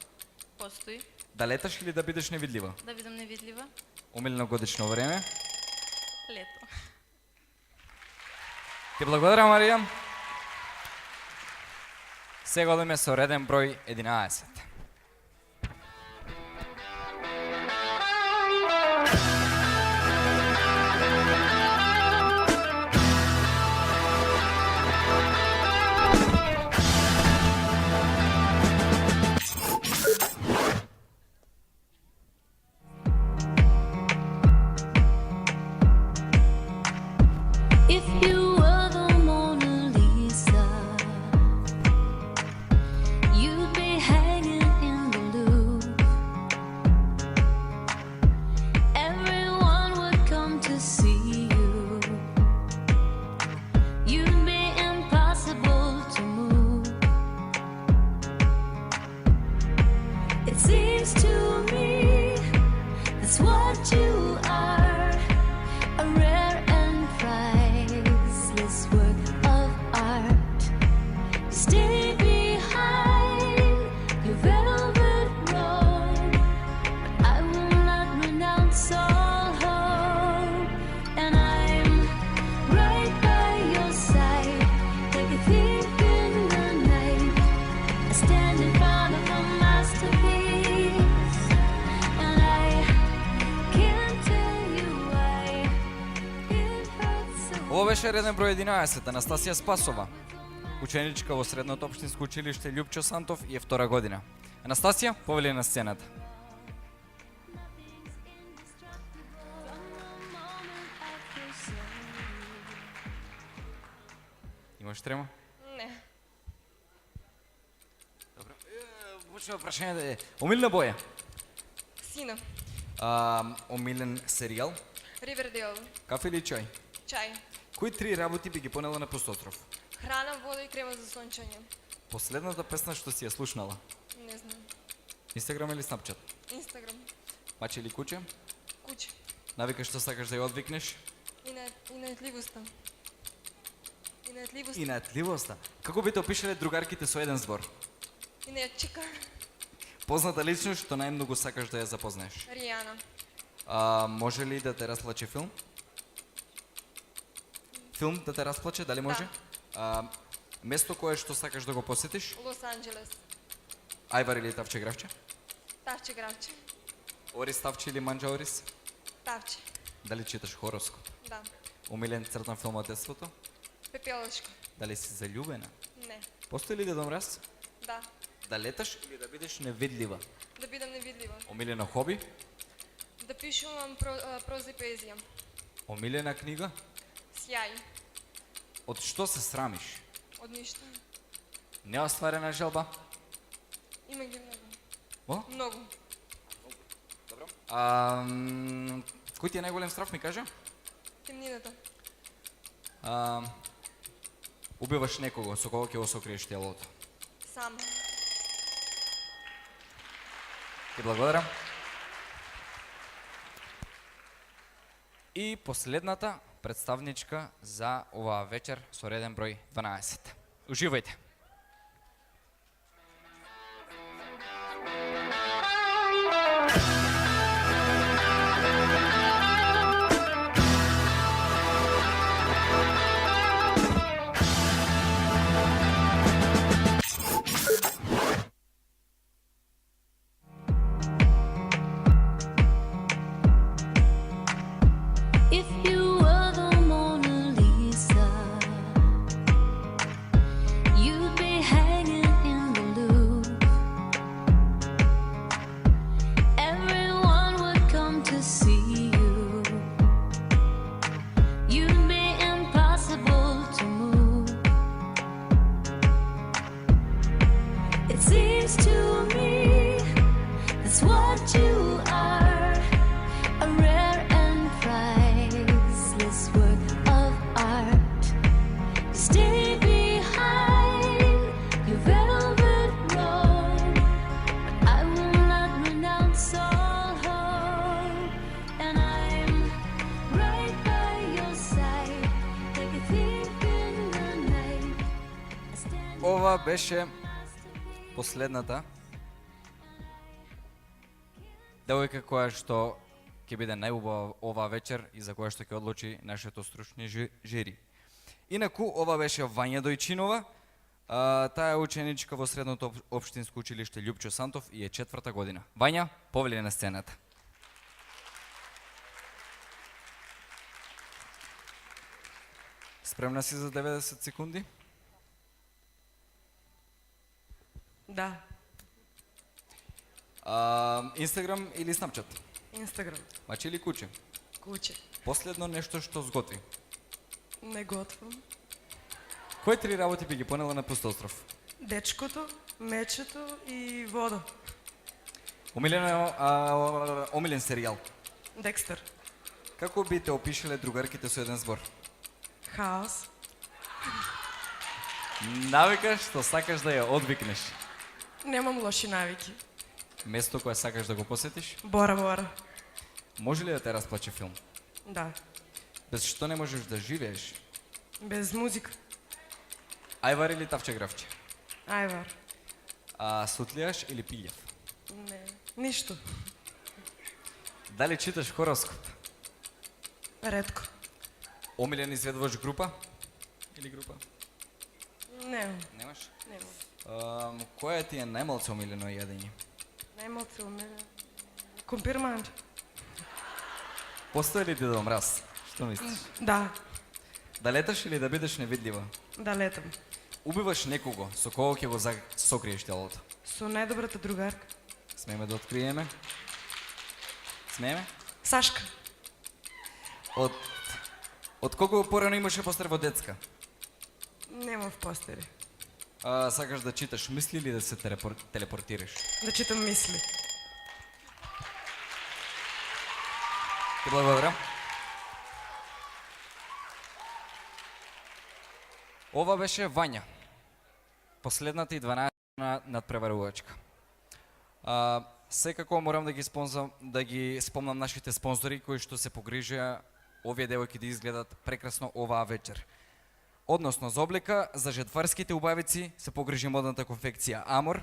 Постои. Да леташ или да бидеш невидлива? Да бидам невидлива. Омилено годишно време? Лето. Ти благодарам, Марија. Сега одиме со реден број 11. If you were the Mona Lisa, you'd be hanging in the Louvre. Everyone would come to see you. You'd be impossible to move. It seems to me that's what you are, a rare and priceless work of art. Stay behind your velvet robe, but I will not renounce all hope. And I'm right by your side, like a thief in the night. I stand in front of a masterpiece, and I can't tell you why it hurts so. Ова беше реден број 11, Анастасија Спасова, ученичка во Средното општинско училиште Љупчо Сантов и е 2-та година. Анастасија, повели на сцената. Имаш трема? Не. Добро. Почнува прашање да е. Омилена боја? Сина. Омилен серијал? Ривердейл. Кафе или чај? Чај. Кои 3 работи би ги понела на пустоостров? Храна, вода и крема за сончање. Последната песна што си ја слушнала? Не знам. Инстаграм или Снапчат? Инстаграм. Маче или куче? Куче. Навика што сакаш да ја одвикнеш? Инаетливоста. Инаетливоста. Инаетливоста. Како би те опишале другарките со еден збор? Инаетчика. Позната личност што најмногу сакаш да ја запознаеш? Ријана. Може ли да те расплаче филм? Филм да те расплаче, дали може? Место кое што сакаш да го посетиш? Лос Анџелес. Ајвар или Тавче Гравче? Тавче Гравче. Орис Тавче или Манџа Орис? Тавче. Дали читаш хороскоп? Да. Омилен цртан филм од детството? Пепелешко. Дали си заљубена? Не. Постои ли Дедо Мраз? Да. Да леташ или да бидеш невидлива? Да бидам невидлива. Омилено хоби? Да пишувам проза и поезија. Омилена книга? Сјај. Од што се срамиш? Од ништо. Неостварена желба? Има ги многу. О? Многу. Кој ти е најголем страв, ми кажа? Темнината. Убиваш некого, со кого ќе го сокриеш телото? Сам. Ти благодарам. И последната представничка за оваа вечер со реден број 12. Уживајте. If you were the Mona Lisa, you'd be hanging in the Louvre. Everyone would come to see you. You'd be impossible to move. It seems to me that's what you are, a rare and priceless work of art. Stay behind your velvet robe, but I will not renounce all hope. And I'm right by your side, like a thief in the night. I stand Ова беше последната девојка која што ќе биде најубава оваа вечер и за која што ќе одлучи нашето стручни жири. Инаку, ова беше Вања Дојчинова. Таа е ученичка во средното општинско училиште Љупчо Сантов и е 4-та година. Вања, повели на сцената. Спремна си за 90 секунди? Да. Инстаграм или Снапчат? Инстаграм. Маче или куче? Куче. Последно нешто што сготви. Не готвам. Кои 3 работи би ги понела на пуст остров? Дечкото, мечето и вода. Омилен серијал. Декстер. Како би те опишале другарките со еден збор? Хаос. Навика што сакаш да ја одвикнеш. Немам лоши навики. Место кое сакаш да го посетиш? Бора Бора. Може ли да те расплаче филм? Да. Без што не можеш да живееш? Без музика. Ајвар или Тавче Графче? Ајвар. Сутлијаш или пилјав? Не. Ништо. Дали читаш хороскоп? Ретко. Омилен изведувач група? Или група? Немам. Немаш? Немам. Која ти е најмалце омилено јадење? Најмалце умеле. Компир манџа. Постои ли Дедо Мраз? Што мислиш? Да. Да леташ или да бидеш невидлива? Да летам. Убиваш некого, со кого ќе го сокриеш телото? Со најдобрата другарка. Смееме да откриеме? Смееме? Сашка. Од кого порано имаше постер во детска? Нема в постери. Сакаш да читаш мисли или да се телепортираш? Да читам мисли. Ти благодарам. Ова беше Вања. Последната и 12 надпреварувачка. Секако морам да ги спомнам нашите спонзори кои што се погрижија овие девојки да изгледат прекрасно оваа вечер. Односно за облека за жетварските убавици се погрижи модната конфекција Амор,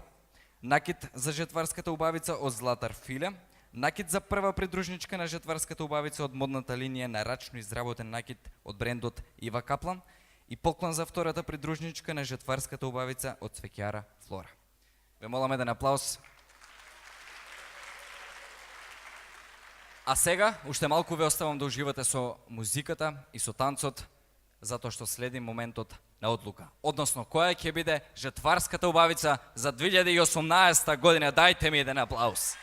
накид за жетварската убавица од Златар Филе, накид за прва придружничка на жетварската убавица од модната линија на рачно изработен накид од брендот Ива Каплан и поклон за втората придружничка на жетварската убавица од цвеќара Флора. Ве молам еден аплауз. А сега, уште малку ве оставам да уживате со музиката и со танцот, затоа што следи моментот на одлука. Односно, која ќе биде жетварската убавица за 2018 година? Дајте ми еден аплауз.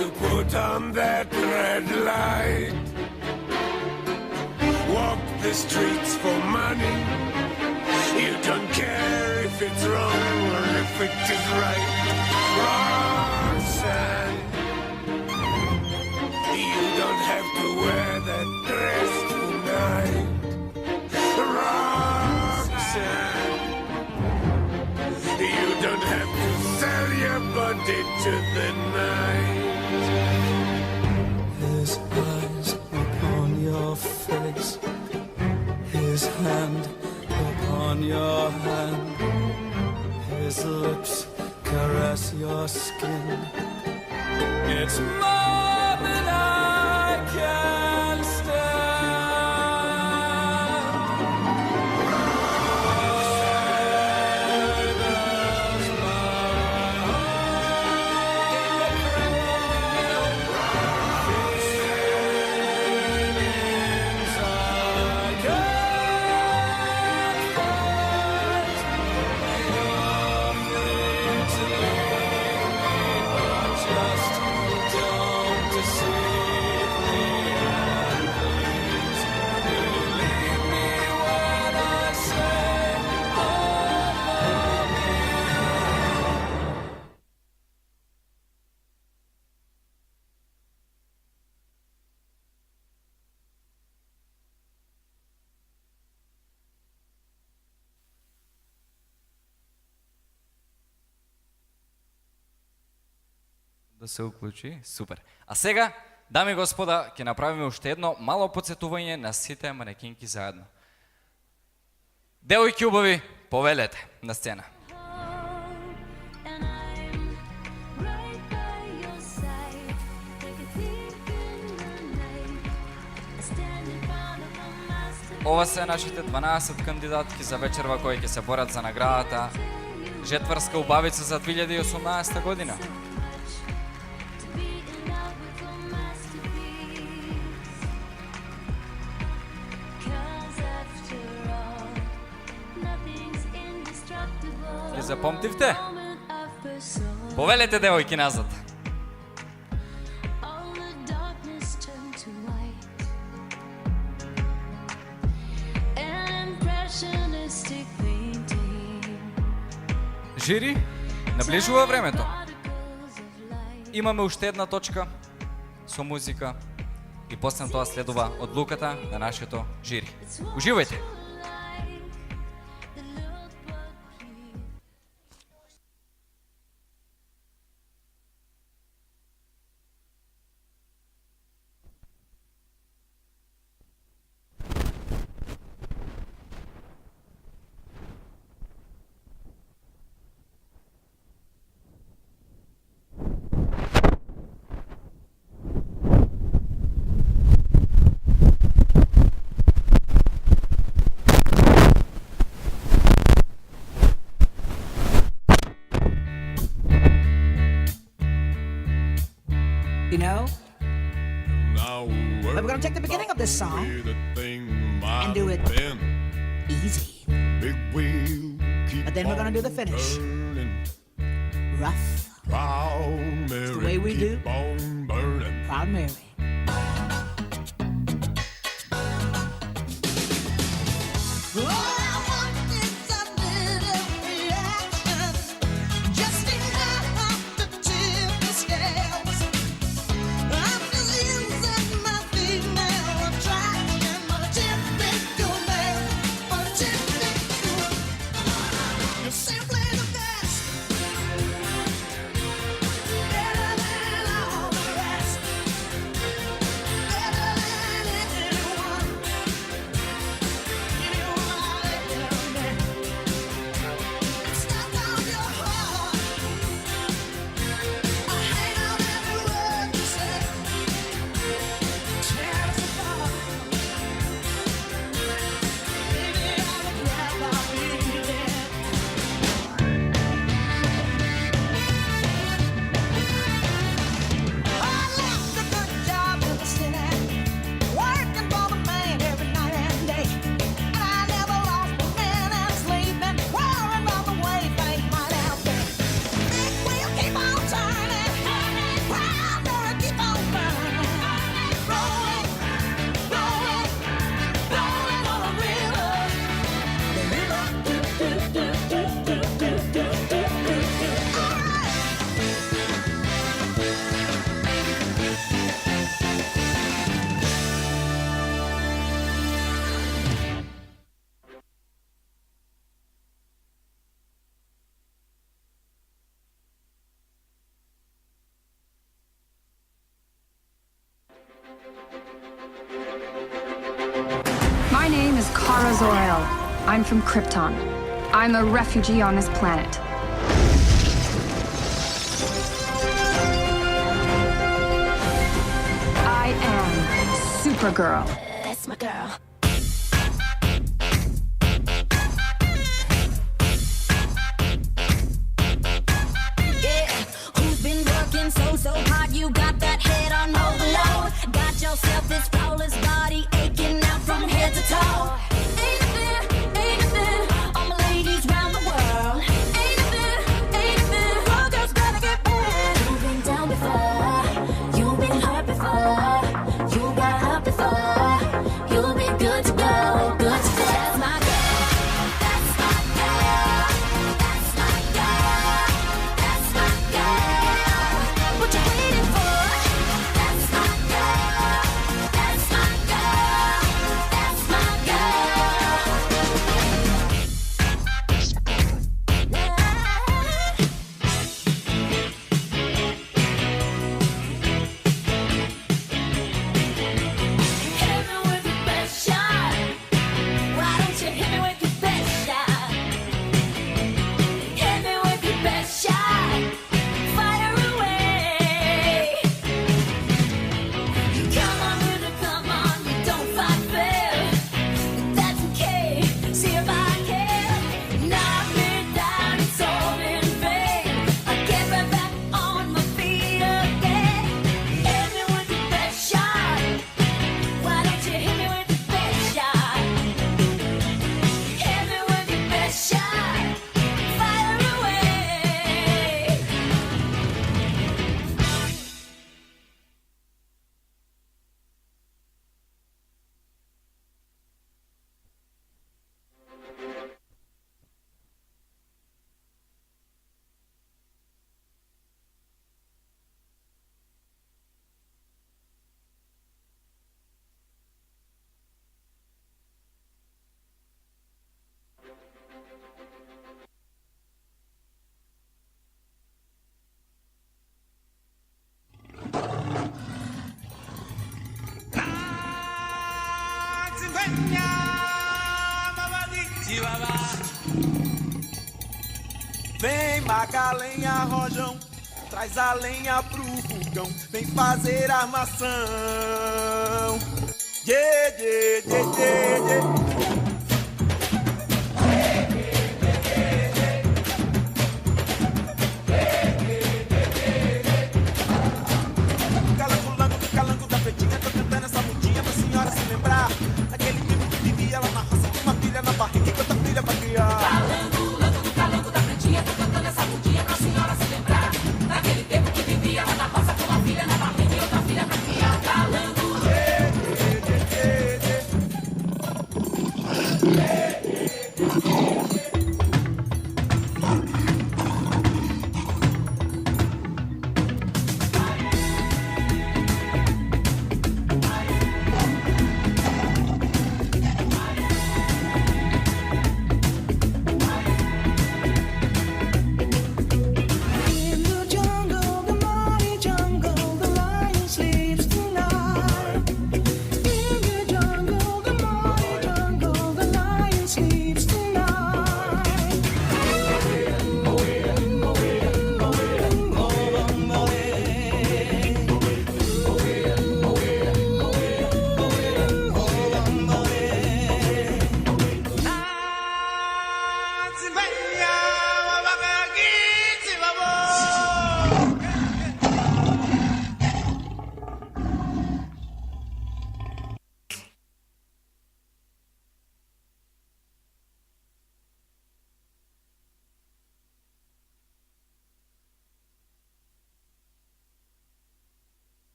to put on that red light. Walk the streets for money. You don't care if it's wrong or if it is right. Roxanne, you don't have to wear that dress tonight. Roxanne, you don't have to sell your body to the night. His eyes upon your face, his hand upon your hand, his lips caress your skin. It's more than I can да се уклучи. Супер. А сега, дами и господа, ќе направиме уште едно мало подсетување на сите манекинки заедно. Девојки убави, повелете на сцена. Ова се нашите 12 кандидатки за вечерва кои ќе се борат за наградата Жетварска убавица за 2018 година. Ги запомтивте? Повелете, девојки, назад. Жири, наближува времето. Имаме уште една точка со музика и после тоа следува одлуката на нашето жири. Уживајте! You know, Now but we're gonna take the beginning of this song and do it easy. But then we're gonna do the finish. Rough. It's the way we do. Proud Mary. Simply the best, better than all the rest. Zor-El. I'm from Krypton. I'm a refugee on this planet. I am Supergirl. That's my girl. Yeah, who's been working so hard? You got that head on overload. Got yourself this flawless body aching out from head to toe. Ain't a thing, all my ladies round the world. Ain't a thing, all girls gotta get back. You've been down before, you've been hurt before, you got hurt before. You'll be good to go, good to go. That's my girl, that's my girl, that's my girl, that's my girl. What you waiting for? That's my girl, that's my girl, that's my Hit me with your best shot. Why don't you hit me with your best shot? Hit me with your best shot. Fire away. Come on, brother, come on. You don't fight fair. That's okay. See if I can knock me down. It's all in vain. I get right back on my feet again. Hit me with your best shot. Why don't you hit me with your best shot? Hit me with your best shot. Fire away. Vem, Magalenha, Rojão, traz a lenha pro fogão, vem fazer armação. Yeah, yeah, yeah, yeah, yeah. Calango da pretinha, tô cantando essa mudinha pra senhora se lembrar daquele tempo que vivia lá na roça com uma filha na barriga enquanto a filha vai criar. Calango da pretinha, tô cantando essa mudinha pra senhora se lembrar daquele tempo que vivia lá na roça com uma filha na barriga e outra filha pra criar. Calango. In the jungle, the mighty jungle, the lion sleeps tonight. In the jungle, the mighty jungle, the lion sleeps tonight.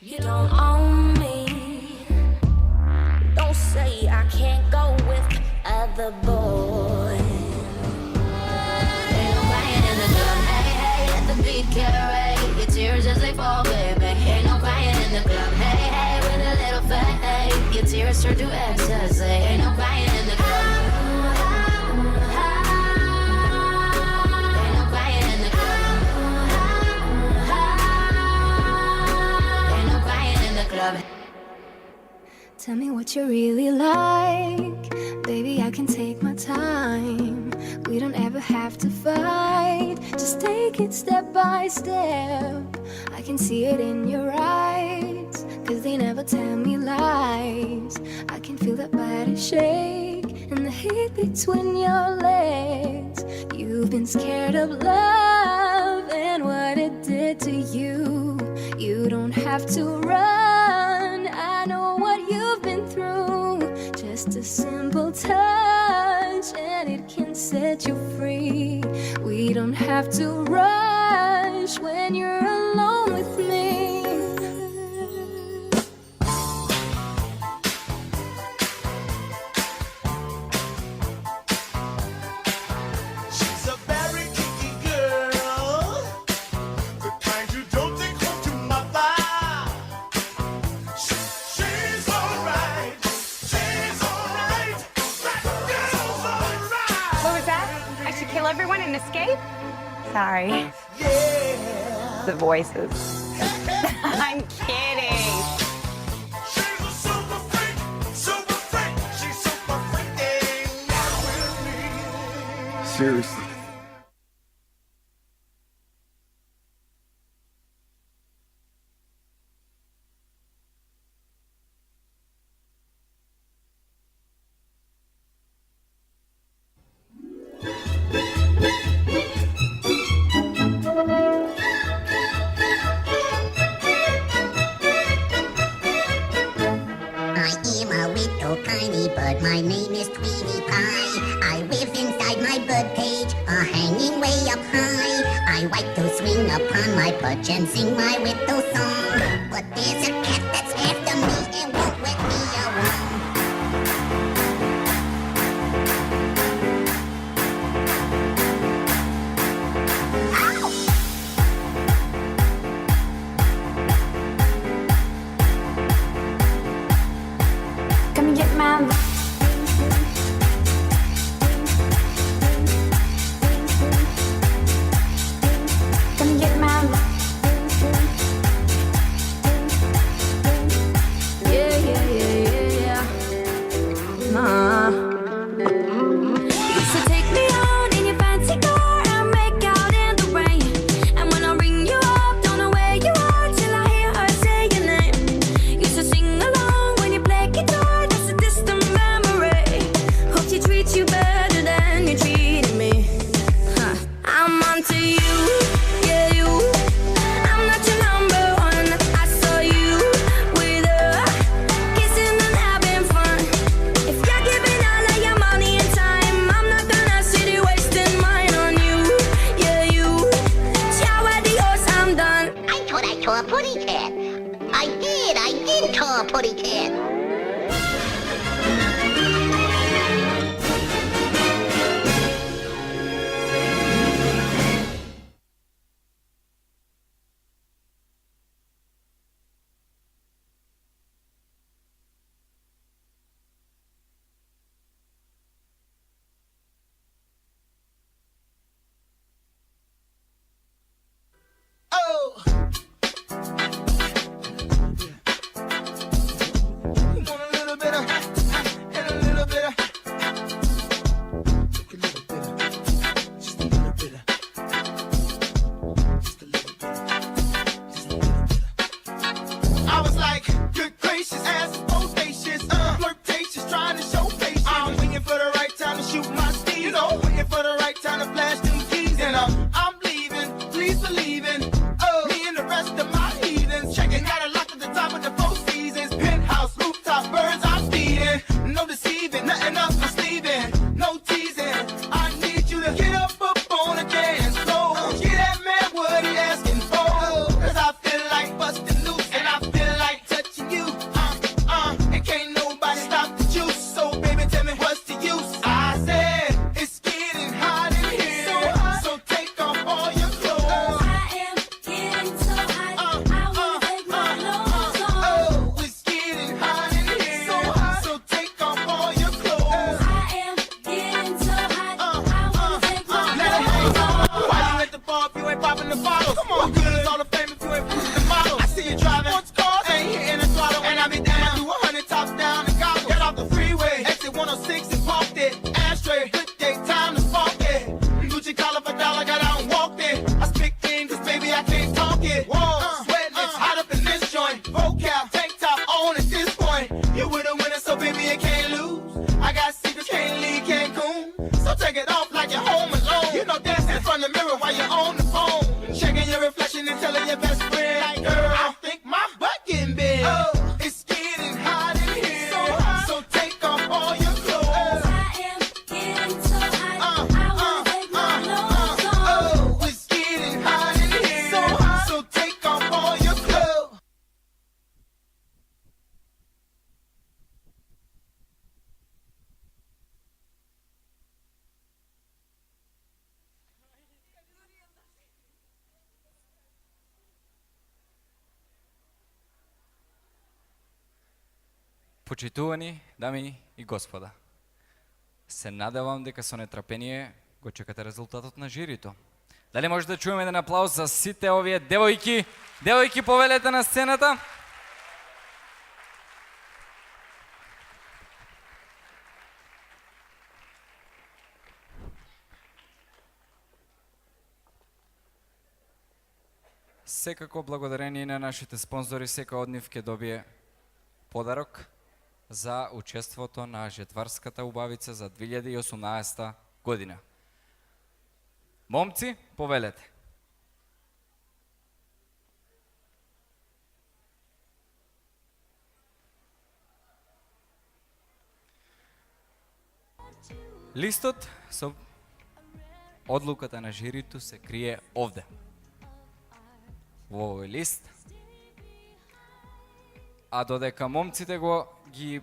You don't own me. Don't say I can't go with other boys. Ain't no crying in the club, hey, hey, let the beat carry your tears as they fall, baby. Ain't no crying in the club, hey, hey, with a little fade. Your tears turn to ecstasy. Ain't no crying in the club. Ain't no crying in the club. Ain't no crying in the club. Tell me what you really like. have to fight, just take it step by step. I can see it in your eyes, 'cause they never tell me lies. I can feel that body shake and the heat between your legs. You've been scared of love and what it did to you. You don't have to run, I know what you've been through. Just a simple touch and it can set you free. We don't have to rush when you're alone with me. She's a very kinky girl, the kind you don't take home to mother. She's alright, she's alright, that girl's alright. What was that? I should kill everyone and escape? Sorry. Yeah. The voices. I'm kidding. She's a super freak, she's super freaking out with me. Seriously. I am a little tiny bud, my name is Tweety Pie. I live inside my bud cage, hanging way up high. I like to swing upon my perch and sing my little song. But there's a cat that's after me and won't let me alone. Come and get my come and get my Почитувани дами и господа, се надевам дека со нетрпение го чекате резултатот на жирито. Дали може да чуеме еден аплауз за сите овие девојки? Девојки, повелете на сцената. Секако благодарение на нашите спонзори, сека од нив ќе добие подарок за учеството на жетварската убавица за 2018 година. Момци, повелете. Листот со одлуката на жирито се крие овде. Во овој лист. А додека момците ги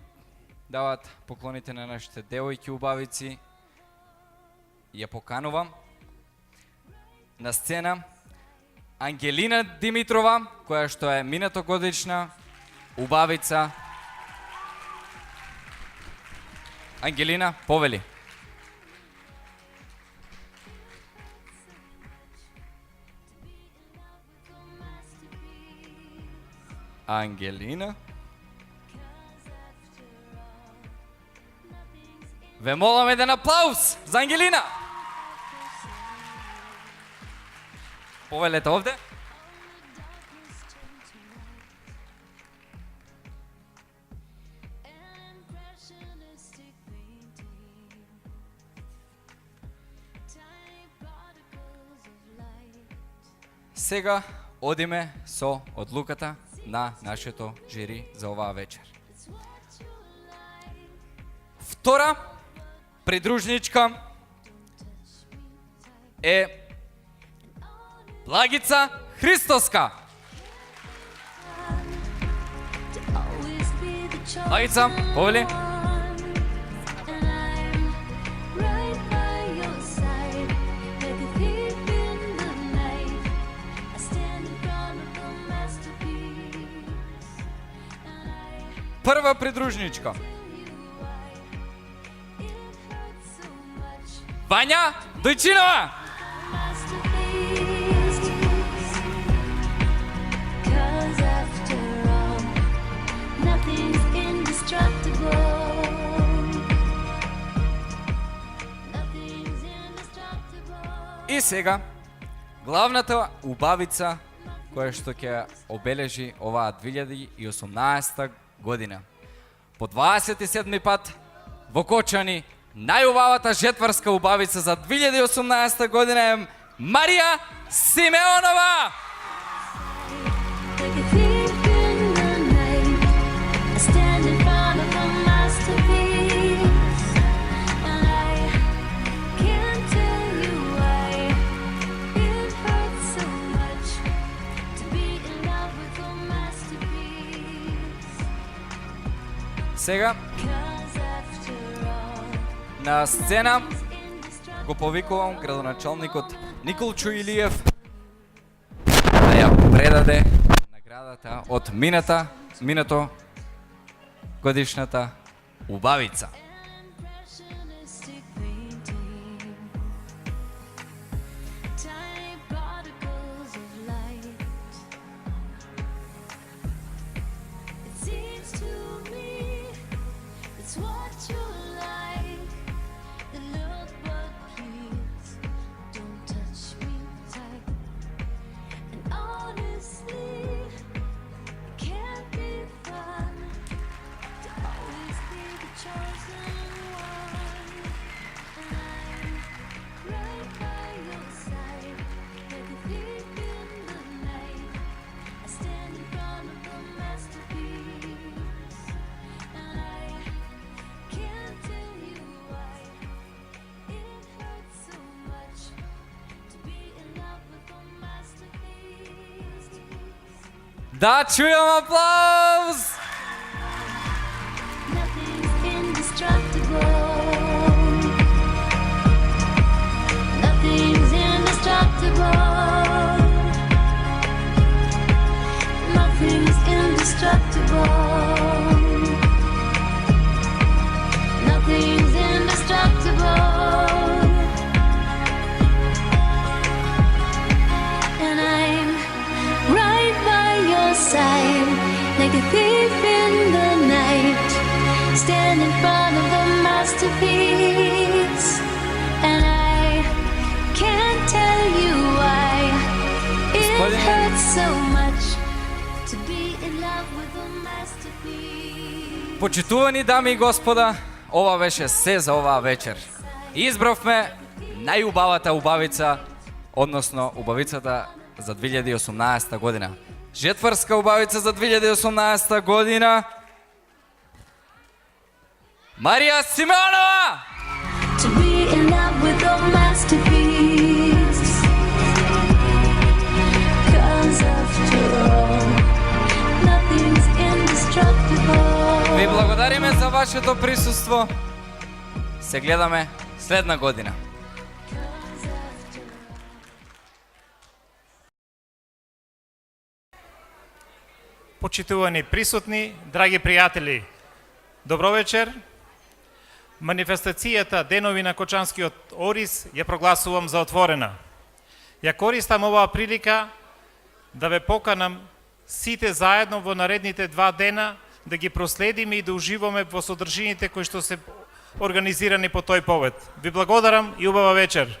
дават поклоните на нашите девојки убавици, ја поканувам на сцена Ангелина Димитрова, која што е минатогодишна убавица. Ангелина, повели. Ангелина. Ве молам еден аплауз за Ангелина. Повелете овде. Сега одиме со одлуката на нашето жири за оваа вечер. Втора придружничка е Благица Христоска. Благица, повели. Прва придружничка. Вања Дојчинова. И сега, главната убавица која што ќе обележи оваа 2018 година. По 27 пат во Кочани, најубавата жетварска убавица за 2018 година е Марија Симеонова! Сега на сцена го повикувам градоначалникот Николчо Илиев да ја предаде наградата од минато годишната убавица. Да чуем аплауз! masterpiece, and I can't tell you why it hurts so much to be in love with a masterpiece. Почитувани дами и господа, ова беше се за оваа вечер. Избравме најубавата убавица, односно убавицата за 2018 година. Жетврска убавица за 2018 година. Марија Симеонова! To be in love with a masterpiece, 'cause after all, nothing's indestructible. Ви благодариме за вашето присуство. Се гледаме следна година. Почитувани присутни, драги пријатели, добро вечер. Манифестацијата Денови на Кочанскиот Орис ја прогласувам за отворена. Ја користам оваа прилика да ве поканам сите заедно во наредните 2 дена да ги проследиме и да уживаме во содржините кои што се организирани по тој повод. Ви благодарам и убава вечер.